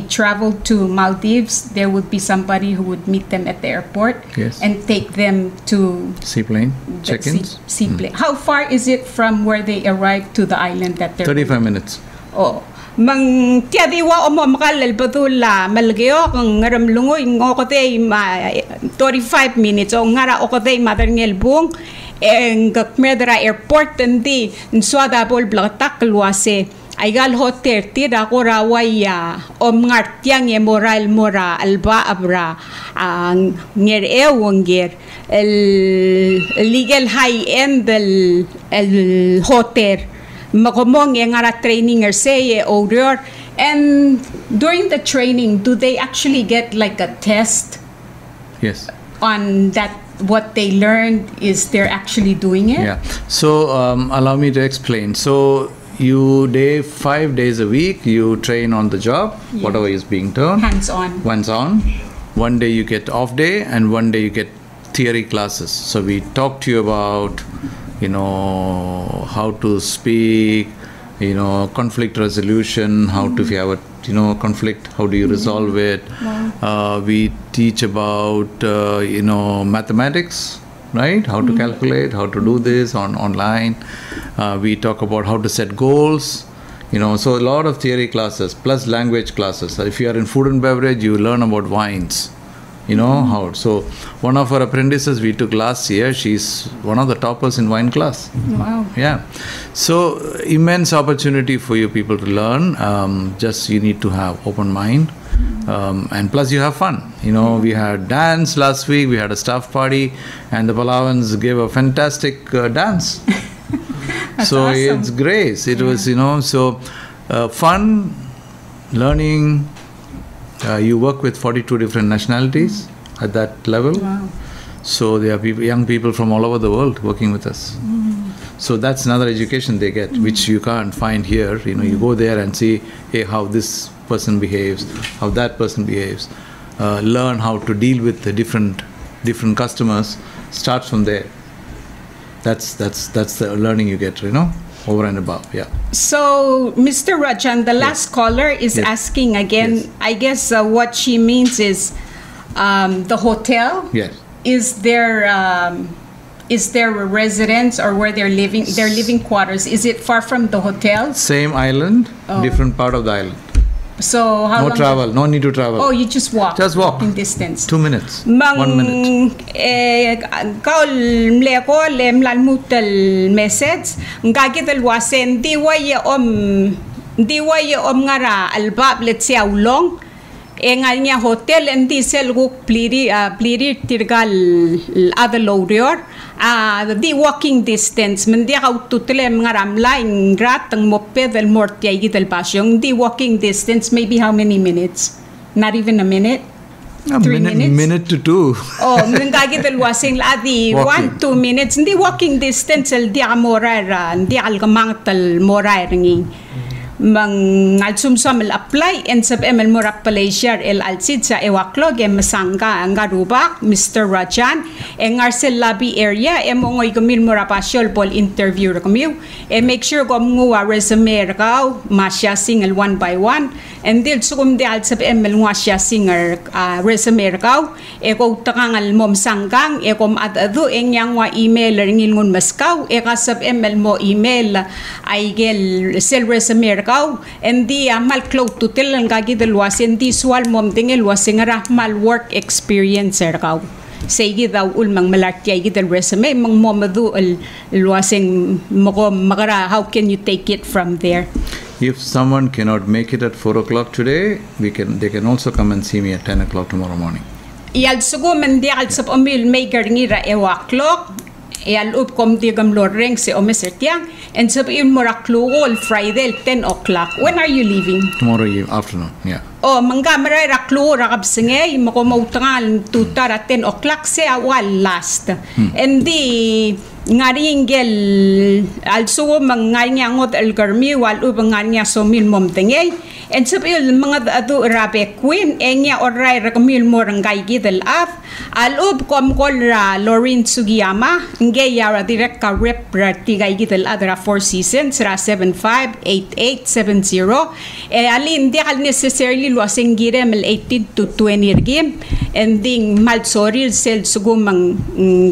travel to Maldives, there would be somebody who would meet them at the airport and take them to seaplane check-ins. Seaplane. How far is it from where they arrive to the island that they're 35 minutes. Oh. Mang tiadiwa o mo makalal patula malgeo kung ngaram lungoy ngokote 35 minutes o ngara okote madarngel bung en gakmedra airport ndi nswada bol blatak luase aigal hotel tira ko rawaya ngartyang moral mora alba abra ang nger ewanger el legal high end el hotel makomong ngara training or say or and during the training do they actually get like a test on that what they learned is they're actually doing it? So allow me to explain. So you 5 days a week you train on the job, whatever is being done, hands on. 1 day you get off day and 1 day you get theory classes. So we talk to you about, how to speak, conflict resolution, how to, if you have a, conflict, how do you resolve it? Wow. We teach about, mathematics, right? How to calculate, how to do this online. We talk about how to set goals. So a lot of theory classes plus language classes. If you are in food and beverage, you learn about wines. How. So one of our apprentices we took last year, she's one of the toppers in wine class. Wow. Yeah. So immense opportunity for you people to learn. Just you need to have open mind. And plus you have fun. We had dance last week, we had a staff party, and the Palawans gave a fantastic dance. So awesome. It's great. It was, fun, learning. You work with 42 different nationalities at that level. Wow. So there are young people from all over the world working with us. So that's another education they get, which you can't find here. You go there and see, hey, how this person behaves, how that person behaves. Learn how to deal with the different customers. Starts from there. That's the learning you get, over and above. Yeah. So, Mr. Rajan, the last caller is asking again. I guess what she means is the hotel. Yes. Is there a residence or where they're living? Their living quarters. Is it far from the hotel? Same island, different part of the island. So how long? No travel. No need to travel. Oh, you just walk. Just walk. In distance. 2 minutes. 1 minute. Kaul mleko le mlalmutal message. Ngagital wasen diwaye om ngara albab let siya ulong. Enganya hotel endi selguk pliri tirgal other lorior. The walking distance mendi kaututlem ngaramla ingrat ang mope del mortia del pasyong. The walking distance maybe how many minutes? Not even a minute. 3 minutes. Minute to 2. Oh, mengagi del wasing ladi 1-2 minutes. Hindi walking distance el dia morar ndi algamang tal morar ngi. Mang alsumsam el apply and sab ML Morap Malaysia el alsid sa ewaklog em masangga ang garubak Mr. Rajan en Arcel Lobby area mongoy gumil Morapasyol pol interview kami make sure gumnguwa resume rakaw masya single 1 by 1 and dil sukum di al sab ML masya singer resume rakaw ko takangal mom sanggang kom adadu yang wa email ringil ngun maskaw kasab ML mo email ay gel sel resume and the mal close to tell ang gagi del wasin di swal mom dingel wasingara mal work experience erkaw sige daw ulmang malartya gidel resume mang momadu el wasing makara how can you take it from there? If someone cannot make it at 4 o'clock today, they can also come and see me at 10 o'clock tomorrow morning. Iyal sugo man di al sab omil maker ngira 1 o'clock Eyal up kom digam loreng se omesertiang and sabihin mo raklugol Friday 10 o'clock. When are you leaving? Tomorrow afternoon, yeah. Oh, manggamara raklu rakabsenge mako mautangal tutar at 10 o'clock se awal last. And di ngaringel also manganyangot algarmi wal ubanganya somil momtengay. And sabihin mga adu rabe queen enya oray rakamil mo rangay gidel af alub kom kolra Lorin Sugiyama ngeyara direct ka rep ratigay gidel adra 4 seasons ra 758870 alin di kal necessarily luasing girem 18 to 20 game and ding malsoril sel sugumang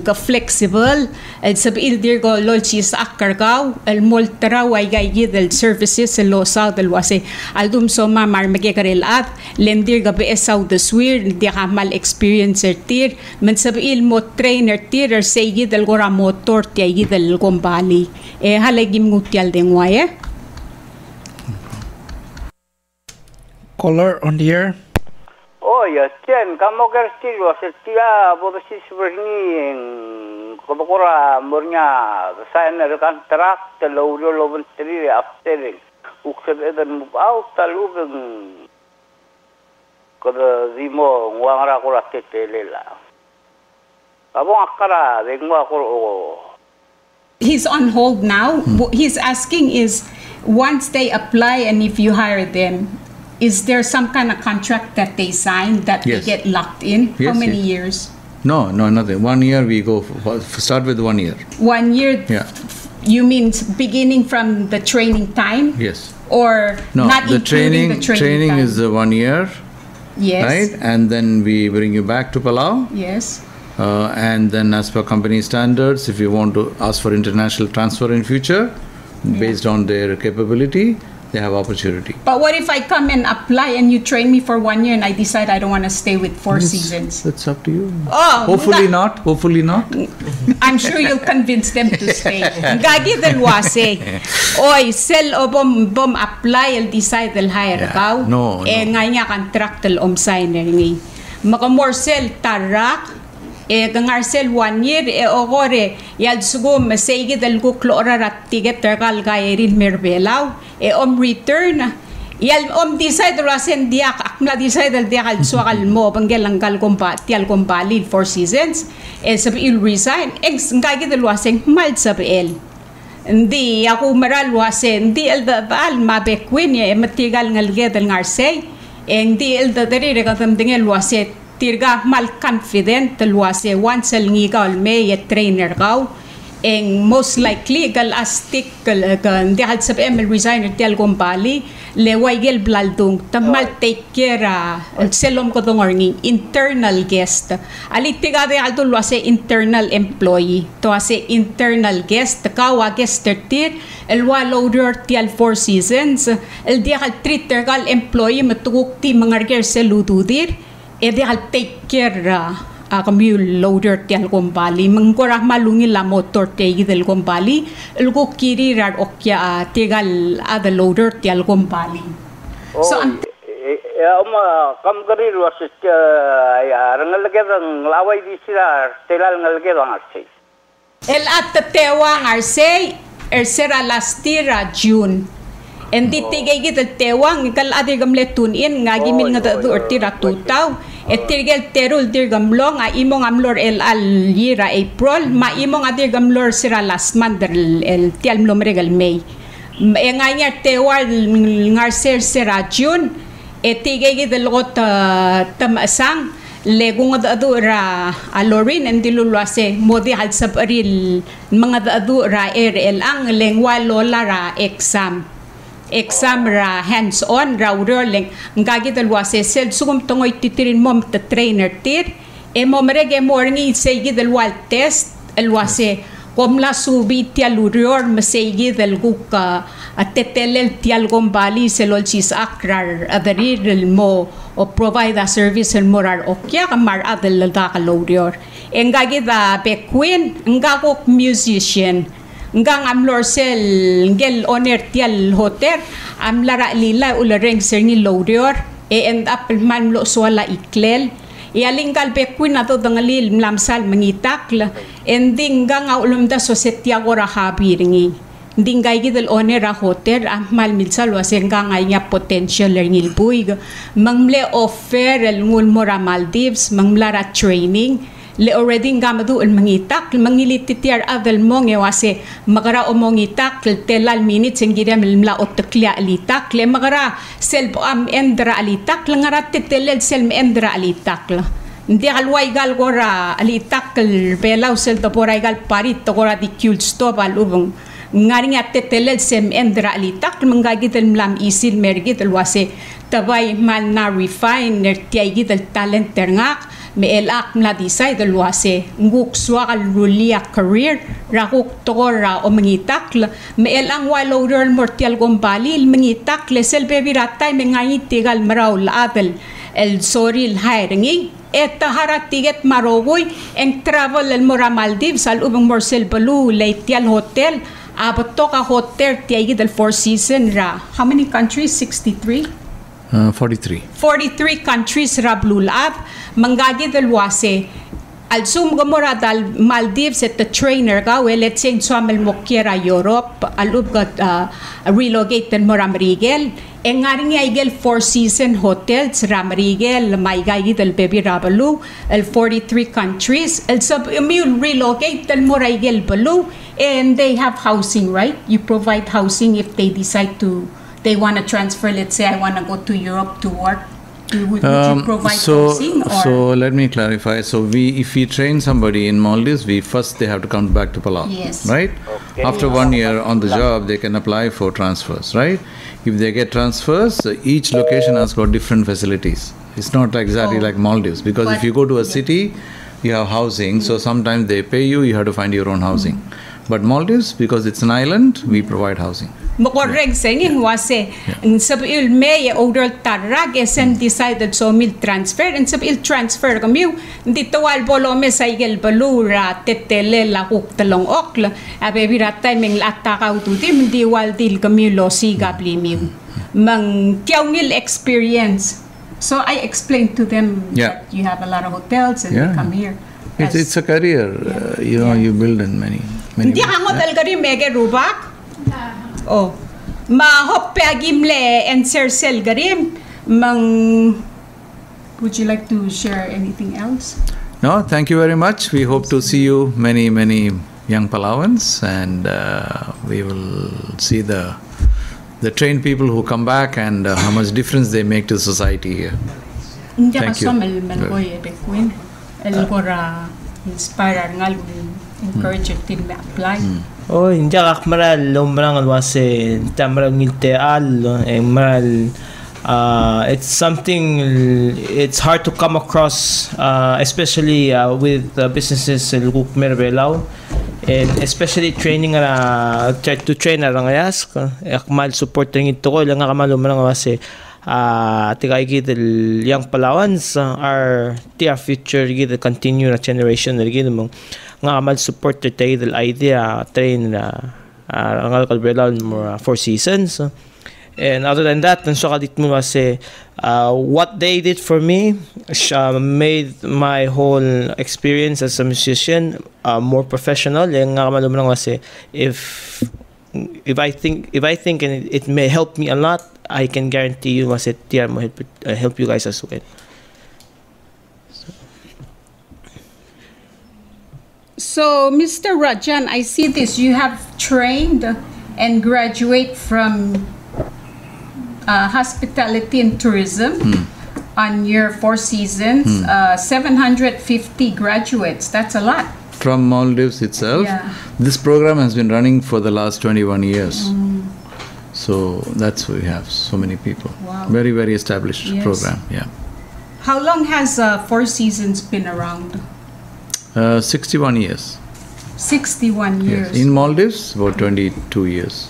ka flexible at sabihin dir go lol sis akargaw el moltra way gay gidel services lo sa del wase aldum so mamar magkarel at lendir gabi esaw the swir di ka mal experience tir men sabiil mo trainer tir say gidel gora motor ti gidel gombali halagim ngutial deng waye. Caller on the air. Oh yes, Chen, kamu kerja lo setia bodosis berni kabukura murnya saya nerekan terak telur lo benteri after ukse eden out talubeng kada zimo ngwangara ko ratetelela abong akara dengmo ako. He's on hold now. He's asking is once they apply and if you hire them, is there some kind of contract that they sign that they get locked in? How many years? No, nothing. 1 year we go, start with 1 year. 1 year? Yeah. You mean beginning from the training time? Yes. Or no, not the including the training time? Is 1 year. Yes. Right? And then we bring you back to Palau. Yes. And then as per company standards, if you want to ask for international transfer in future, based on their capability, they have opportunity. But what if I come and apply and you train me for 1 year and I decide I don't want to stay with Four Seasons? That's up to you. Oh, hopefully not. Hopefully not. I'm sure you'll convince them to stay. Gagi del wase. Oy, sell o bom apply el decide el hire ka. No. Nga contract el signer ngi. Makamorsel tarak. Gangarsel 1 year ogore yal sugo masaygi del go klora rat tiget tergal gairin merbelaw return yal decide rasen diak akna decide del diak suakal mo banggelangal kompa tial kombalin Four Seasons sabi il resign ngagi del waseng mal sabel hindi ako maral wasen di el dal mabekwin ya matigal ngalgedel ngarsay hindi el dadari regatam dingel waset tirga mal confident luase once el ngigal me ye trainer gaw and most likely gal astik di hal sab emel resigner tel gombali le waigel blaldung tamal take care selom ko dong ngi internal guest ali tiga de aldo luase internal employee to ase internal guest kawa guest tir el waloader tel Four Seasons el di hal treater gal employee matukuk ti mangarger selududir edi al take care kamul loader tial gombali mangkora malungi la motor tegi del gombali el go kiri rar okya tegal ada loader tial gombali so kam kari ruas rangal gedang lawai di sira telal ngal gedang arse el attatewa arse sera lastira June Endi tigay kita tewang kal adi gamle tune in nga gimin nga tu tira tutaw tirgel terul dir gamlong imong amlor el al yira April ma imong adi gamlor sira last month el tial mlomregal May nga nya tewal ngar sera June tigay kita lot tamasang legong adu ra alorin endi lulwase modi hal sab aril mga adu ra el ang lengwa lola ra exam ra hands-on ra uroleng ngagi dalwase sel sugum tongoy titirin mom ta trainer tir mo merege morning segi dalwal test elwase komla subi tialurior masegi dalguka atetelel tial gombali selol sis akrar adarir mo o provide a service el morar okya kamar adel da kalorior engagi da BECKWIN ngagok musician ngang amlor sel ngel oner tial hotel amlara lila ulareng serni loader end up man lo swala iklel yalinggal BECKWIN ato dangalil mlamsal mangitakla ending ngang ulumda sosetia gora habiringi dingay gidel oner a hotel mal milsal wasengang ay nga potential ngil buig mangle offer el ngul mora Maldives manglara training le already ngamadu el mangitak mangilititiar adel mong wase magara omongitak telal minutes ngirem la otklia alitak le magara selb am endra alitak ngara tetelel selm endra alitak la ndi alway gal gora alitak belaw sel to poray gal parit to gora di cute stop alubong ngari nga tetelel sem endra alitak mangagitel mlam isil mergitel wase tabay mal na refine nertiagitel talent terngak me elak mla decide luase nguk swakal rulia career rakuk tora o mangitak me elang waloader mortial gombali mangitak le selbe viratay me ngayi tigal maraw laabel el soril hiringi eta harat tiget marogoy en travel el mora Maldives al ubang morsel balu leitial hotel abato ka hotel tiagi del Four Seasons ra how many countries 63 43 countries rablulab mangagi dalwase al sum gamora dal Maldives at the trainer ga well let's say swamel mokiera Europe alub relocate den moramrigel engaring igel Four Seasons hotels ramrigel may gagi del baby rabalu el 43 countries el sub immune relocate del morigel balu and they have housing right you provide housing if they decide to they want to transfer let's say I want to go to Europe to work Would you provide housing? So let me clarify. So if we train somebody in Maldives, they have to come back to Palau. Yes. Right? Okay. After 1 year on the job, they can apply for transfers, right? If they get transfers, each location has got different facilities. It's not exactly like Maldives, because if you go to a city, you have housing. So sometimes they pay you, you have to find your own housing. But Maldives, because it's an island, we provide housing. Correct saying wase sabil may order tarag SM decided so mil transfer and sabil transfer kami dito wal bolo me cycle balura tetele la kuk talong okla abe birata meng latta ka ututi di wal dil kami lo siga blimi mang tiawngil experience. So I explained to them that you have a lot of hotels and they come here. It's a career, you build in many. Hindi ang hotel kari mega rubak. Oh, mahopagimle and Sel Garim mang. Would you like to share anything else? No, thank you very much. We hope to see you many young Palauans, and we will see the trained people who come back and how much difference they make to society here. Thank you. BECKWIN inspire ngal encourage team apply. Oh, hindi akmaral lumrang alwase tamral ngilte al maral it's something it's hard to come across especially with businesses luguk merbelaw and especially training to train arangayas akmal support ring ito ko lang akamal lumrang alwase tiga igid young Palauans are their future igid continue na generation igid mong nga amal support the idea train ang kalbelal more 4 seasons and other than that so kadit mo kasi what they did for me made my whole experience as a musician more professional nga amal mo kasi if I think and it may help me a lot, I can guarantee you kasi tiar mo help you guys as well. So, Mr. Rajan, I see this. You have trained and graduate from hospitality and tourism on your 4 seasons. 750 graduates. That's a lot. From Maldives itself. This program has been running for the last 21 years. So that's why we have so many people. Wow. Very established program. Yeah. How long has 4 seasons been around? 61 years. 61 years. Yes. In Maldives, about 22 years.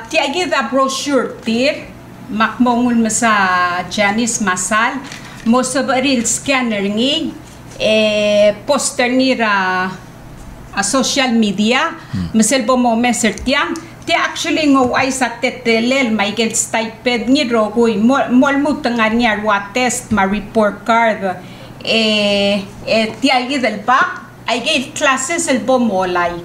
Tiagi da brochure tir makmongul masa Janice Masal mo sabaril scanner ngi poster ngira social media maselbo mo mesertiang ti actually ngo ay sa tetelel Michael stipend ni rogoy mol mutangan niya wa test ma report card ti ay del ba I gave classes el bomolay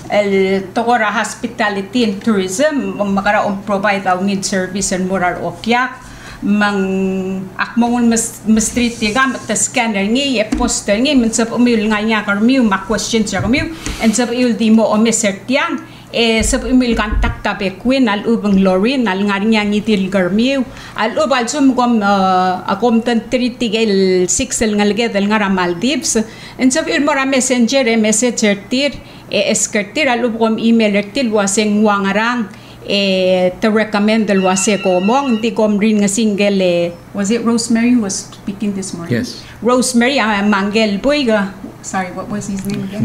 el tokora hospitality and tourism makara provide our need service and moral okyak mang akmong street tiga mat scanner ngi poster ngi man sab umil nga nya karmiu ma questions ra karmiu and sab il di mo o mesertiang sab umil kontak ta BECKWIN al ubang Lorin al nga nya ngitil karmiu al ubal sum kom akom tan tritigel 6 el ngalged el ngara Maldives and sab il mora messenger tir eskertir al ubom email til waseng wangarang to recommend the wase komong di kom rin nga single was it Rosemary who was speaking this morning? Yes. Rosemary Mangel Boyga. Sorry, what was his name again?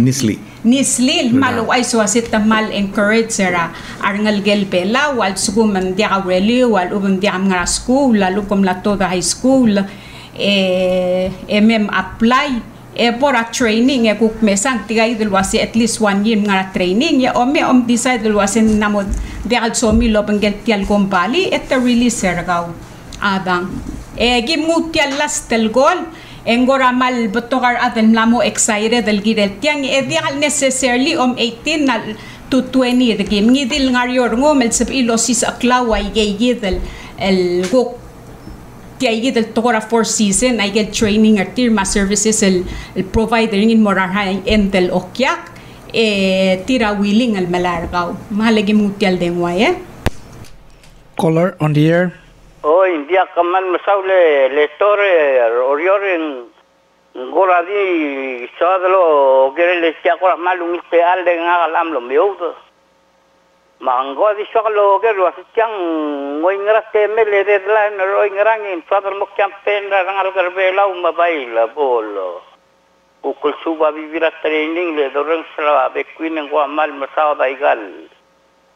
Nisli malo ay so asit mal encourage sera arngal gel bela wal suguman dia reli wal ubang dia nga school lalu kom la toda high school mem apply por a training kuk mesang tigay dul wasi at least 1 year nga training decide dul wasi namod de also mi lobang gel tial gombali et really sergaw adang gimutyal last tel gol engora mal botokar adel lamo excited del gidel tiang dial necessarily 18 to 20 the game ngidil ngarior ngomel sab ilosis aklaway gayidel el gok I get tokora 4 season I get training at tirma services el provider in morahay entel okyak tira willing al malargaw mahalagi mutial den waye Caller on the air. Oh, India kaman masaule letore oriorin goradi sadlo gerele siakora malung te alde ngalam lo meudo. Manggo di sokalo gero asiang ngoingrate mele deadline roingrangin sadal mo campaign rangal garbela mabaila bolo. Ukul suba bibira training le dorang sala BECKWIN ngo amal masaw daigal.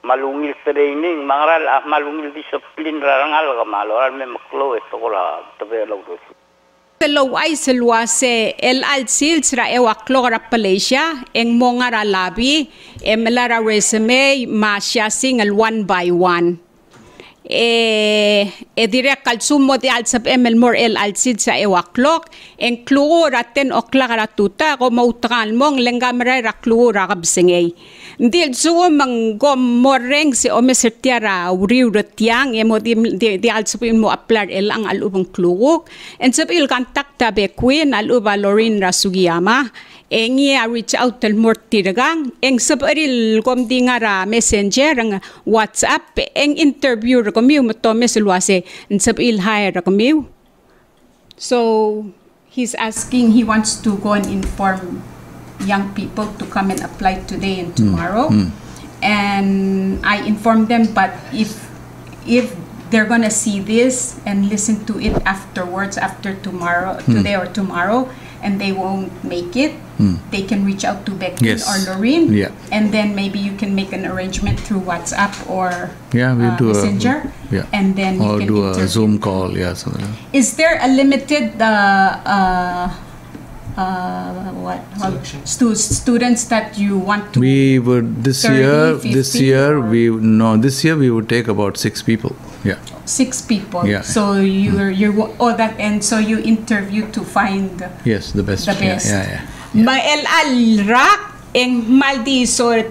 Malungil training mangaral malungil disiplin rangal kamaloran me maklo ito ko la tabelo do. Lo ay selwase el alsil sra e waklo ra Malaysia eng mongara labi melara resume ma sing el one by one. Direct kalsumo di alsab emel mor el alsid sa ewaklok en kluo raten okla ratuta ko mautran mong lengamre rakluo rakabsengay dil suo mang gom moreng si omesertiara uriu retiang emo di alsab mo aplar el ang alubang kluo en sabil kantakta BECKWIN aluba Lorin ra SUGIYAMA engi a reach out tel mortiragang eng sabaril kom di nga ra messenger ang WhatsApp eng interview ra komiu mato meselwase en sabil hire ra komiu. So he's asking, he wants to go and inform young people to come and apply today and tomorrow. And I informed them, but if they're gonna see this and listen to it afterwards, after tomorrow, today or tomorrow, and they won't make it, they can reach out to BECKWIN or Lorin, and then maybe you can make an arrangement through WhatsApp or we'll do Messenger, and then or you can do a interview. Zoom call. Is there a limited students that you want to? We would this 30, year. 50, This year we would take about 6 people. 6 people. Yeah. So so you interview to find The best. The best. Yeah. Ma el alrak eng Maldives or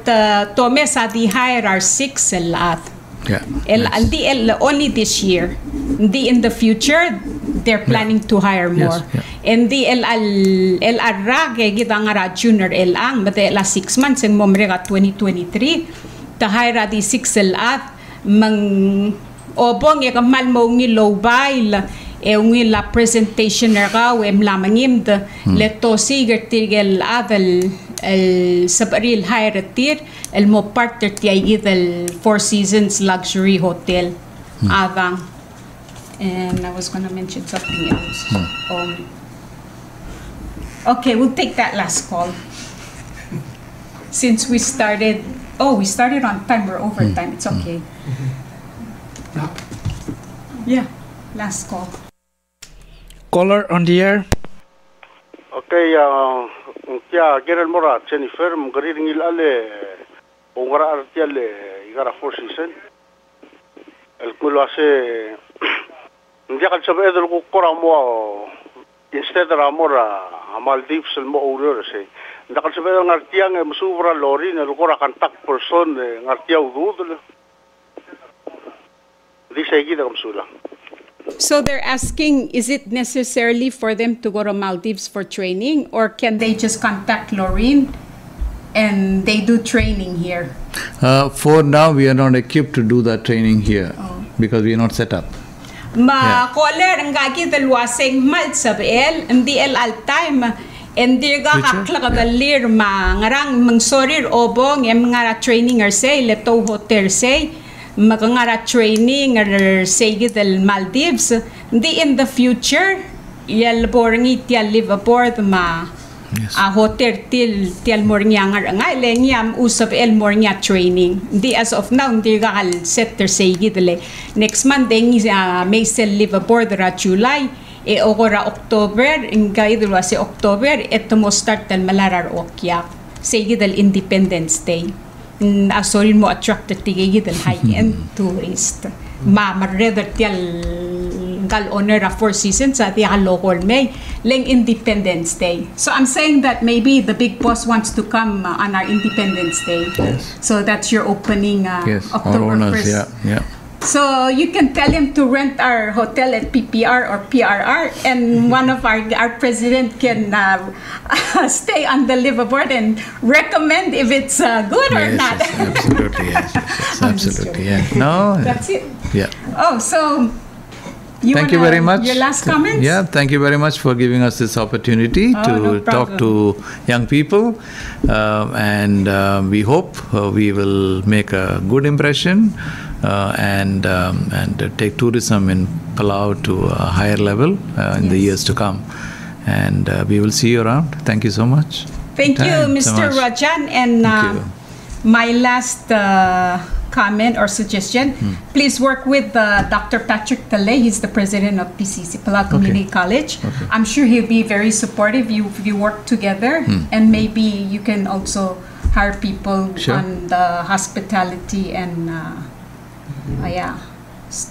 tome sa di hire are 6 elat. Only this year. In the future they're planning to hire more. And the el arrak gitang ara junior ang mate la 6 months eng momrega 2023 ta hire di 6 elat mang obong e kamal mo ngi lowbail ngi la presentation nga em lamangim de leto siger tigel adal el sabaril hayratir el mo partner ti ay el Four Seasons luxury hotel avang. And I was gonna mention something else. Okay, we'll take that last call since we started on time. We're over time. It's okay. Yeah, last call. Caller on the air. Okay, kya Gerald Mora, Jennifer, mungariringil ale, ongara artiale, igara Four Seasons. El kulo ase, hindi ka sabi edel ko koramo, instead of amora, Maldives el mo uror se. Hindi ka sabi edel ngartiang musubra Lorin, el kora contact person ngartia ududel. So they're asking, is it necessarily for them to go to Maldives for training, or can they just contact Lorin and they do training here? For now, we are not equipped to do that training here because we are not set up. Caller ang gagi dalwaseng mal sabel hindi el time hindi ga kaklagalir ngarang mangsorir obong ngara training say leto hotel say magangara training say del Maldives di in the future yal borngi tial live aboard a hotel til mornya nga lengyam usab el mornya training di as of now di gal setter say gidle next month may sell live aboard ra July ogora October ngaidlo si October eto mo start del malarar okya say gidel Independence Day asorin mo attracted tigigid al high-end tourist. Rather tial gal honor a Four Seasons at the local may leng Independence Day. So I'm saying that maybe the big boss wants to come on our Independence Day. Yes. So that's your opening Yes, October our owners, 1st. So you can tell him to rent our hotel at PPR or PRR, and one of our president can stay on the liveaboard and recommend if it's good or not. Yes, absolutely, yes, absolutely, yeah. No, that's it. Yeah. Oh, so thank you very much. Your last comments? Yeah, thank you very much for giving us this opportunity to talk to young people, and we hope we will make a good impression and take tourism in Palau to a higher level in the years to come. And we will see you around. Thank you so much. Thank you, Mr. Rajan. And my last comment or suggestion, please work with Dr. Patrick Talay. He's the president of PCC, Palau Community College. I'm sure he'll be very supportive if you work together, and maybe you can also hire people on the hospitality and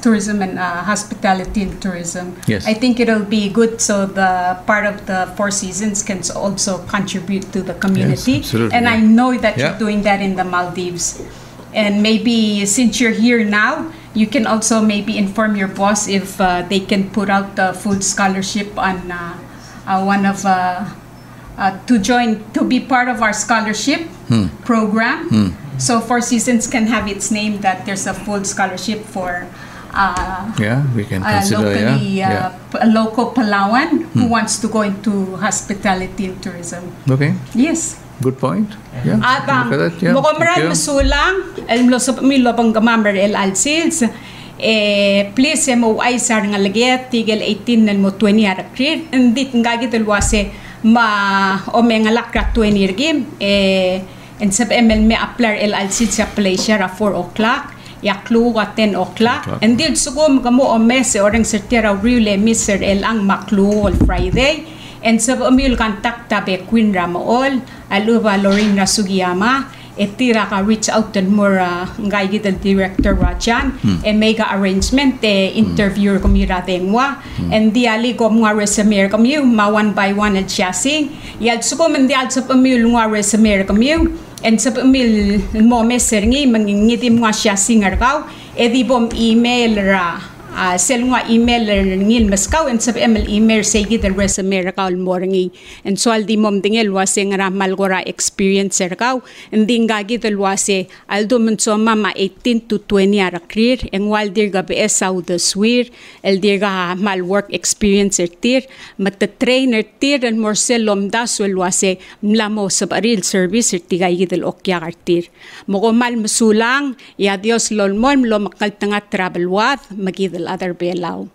tourism and hospitality and tourism. Yes. I think it'll be good, so the part of the Four Seasons can also contribute to the community. Yes, absolutely, and I know that you're doing that in the Maldives. And maybe since you're here now, you can also maybe inform your boss if they can put out the full scholarship on one of to be part of our scholarship program. So Four Seasons can have its name that there's a full scholarship for we can consider a local Palawan who wants to go into hospitality and tourism. Okay. Yes. Good point. Yeah. At mukhang masulang elmlo sa pamilya pang gamamber el alsils please MOI sar nga laget tigel 18 nan mo 20 arakrit ndit ngagi telwase ma o mengalakra 20 regim and sab ML me apply el alsils sa place ra 4 o'clock yaklu at 10 o'clock and dil sugom gamo o mese orang sertera really Mr. el ang maklu all Friday. And sa amil kontakta BECKWIN Mekhol, aluba Lorena Sugiyama, etira ka reach out and more ngay kita director Rajan, make arrangement interview kumira dengwa, and di ali ko mga resume kami ma one by one at chasing, yad suko man di al sa amil mga resume kami, and sa amil mo meser ngi mangingiti mga chasing arkaw, edi bom email ra. Sel nga email ngil maskaw and sab email say the resume rakaw morning and so aldi mom dingel wase nga malgora experience rakaw and dingagi del wase aldo man so mama 18 to 20 ara career and while dir ga be saw the swir el dir ga mal work experience tir mat trainer tir and more selom daswel wase mlamo sab aril service tigay del okya artir mo mal masulang ya Dios lolmon lo makal tanga travel wat magidel other belaw.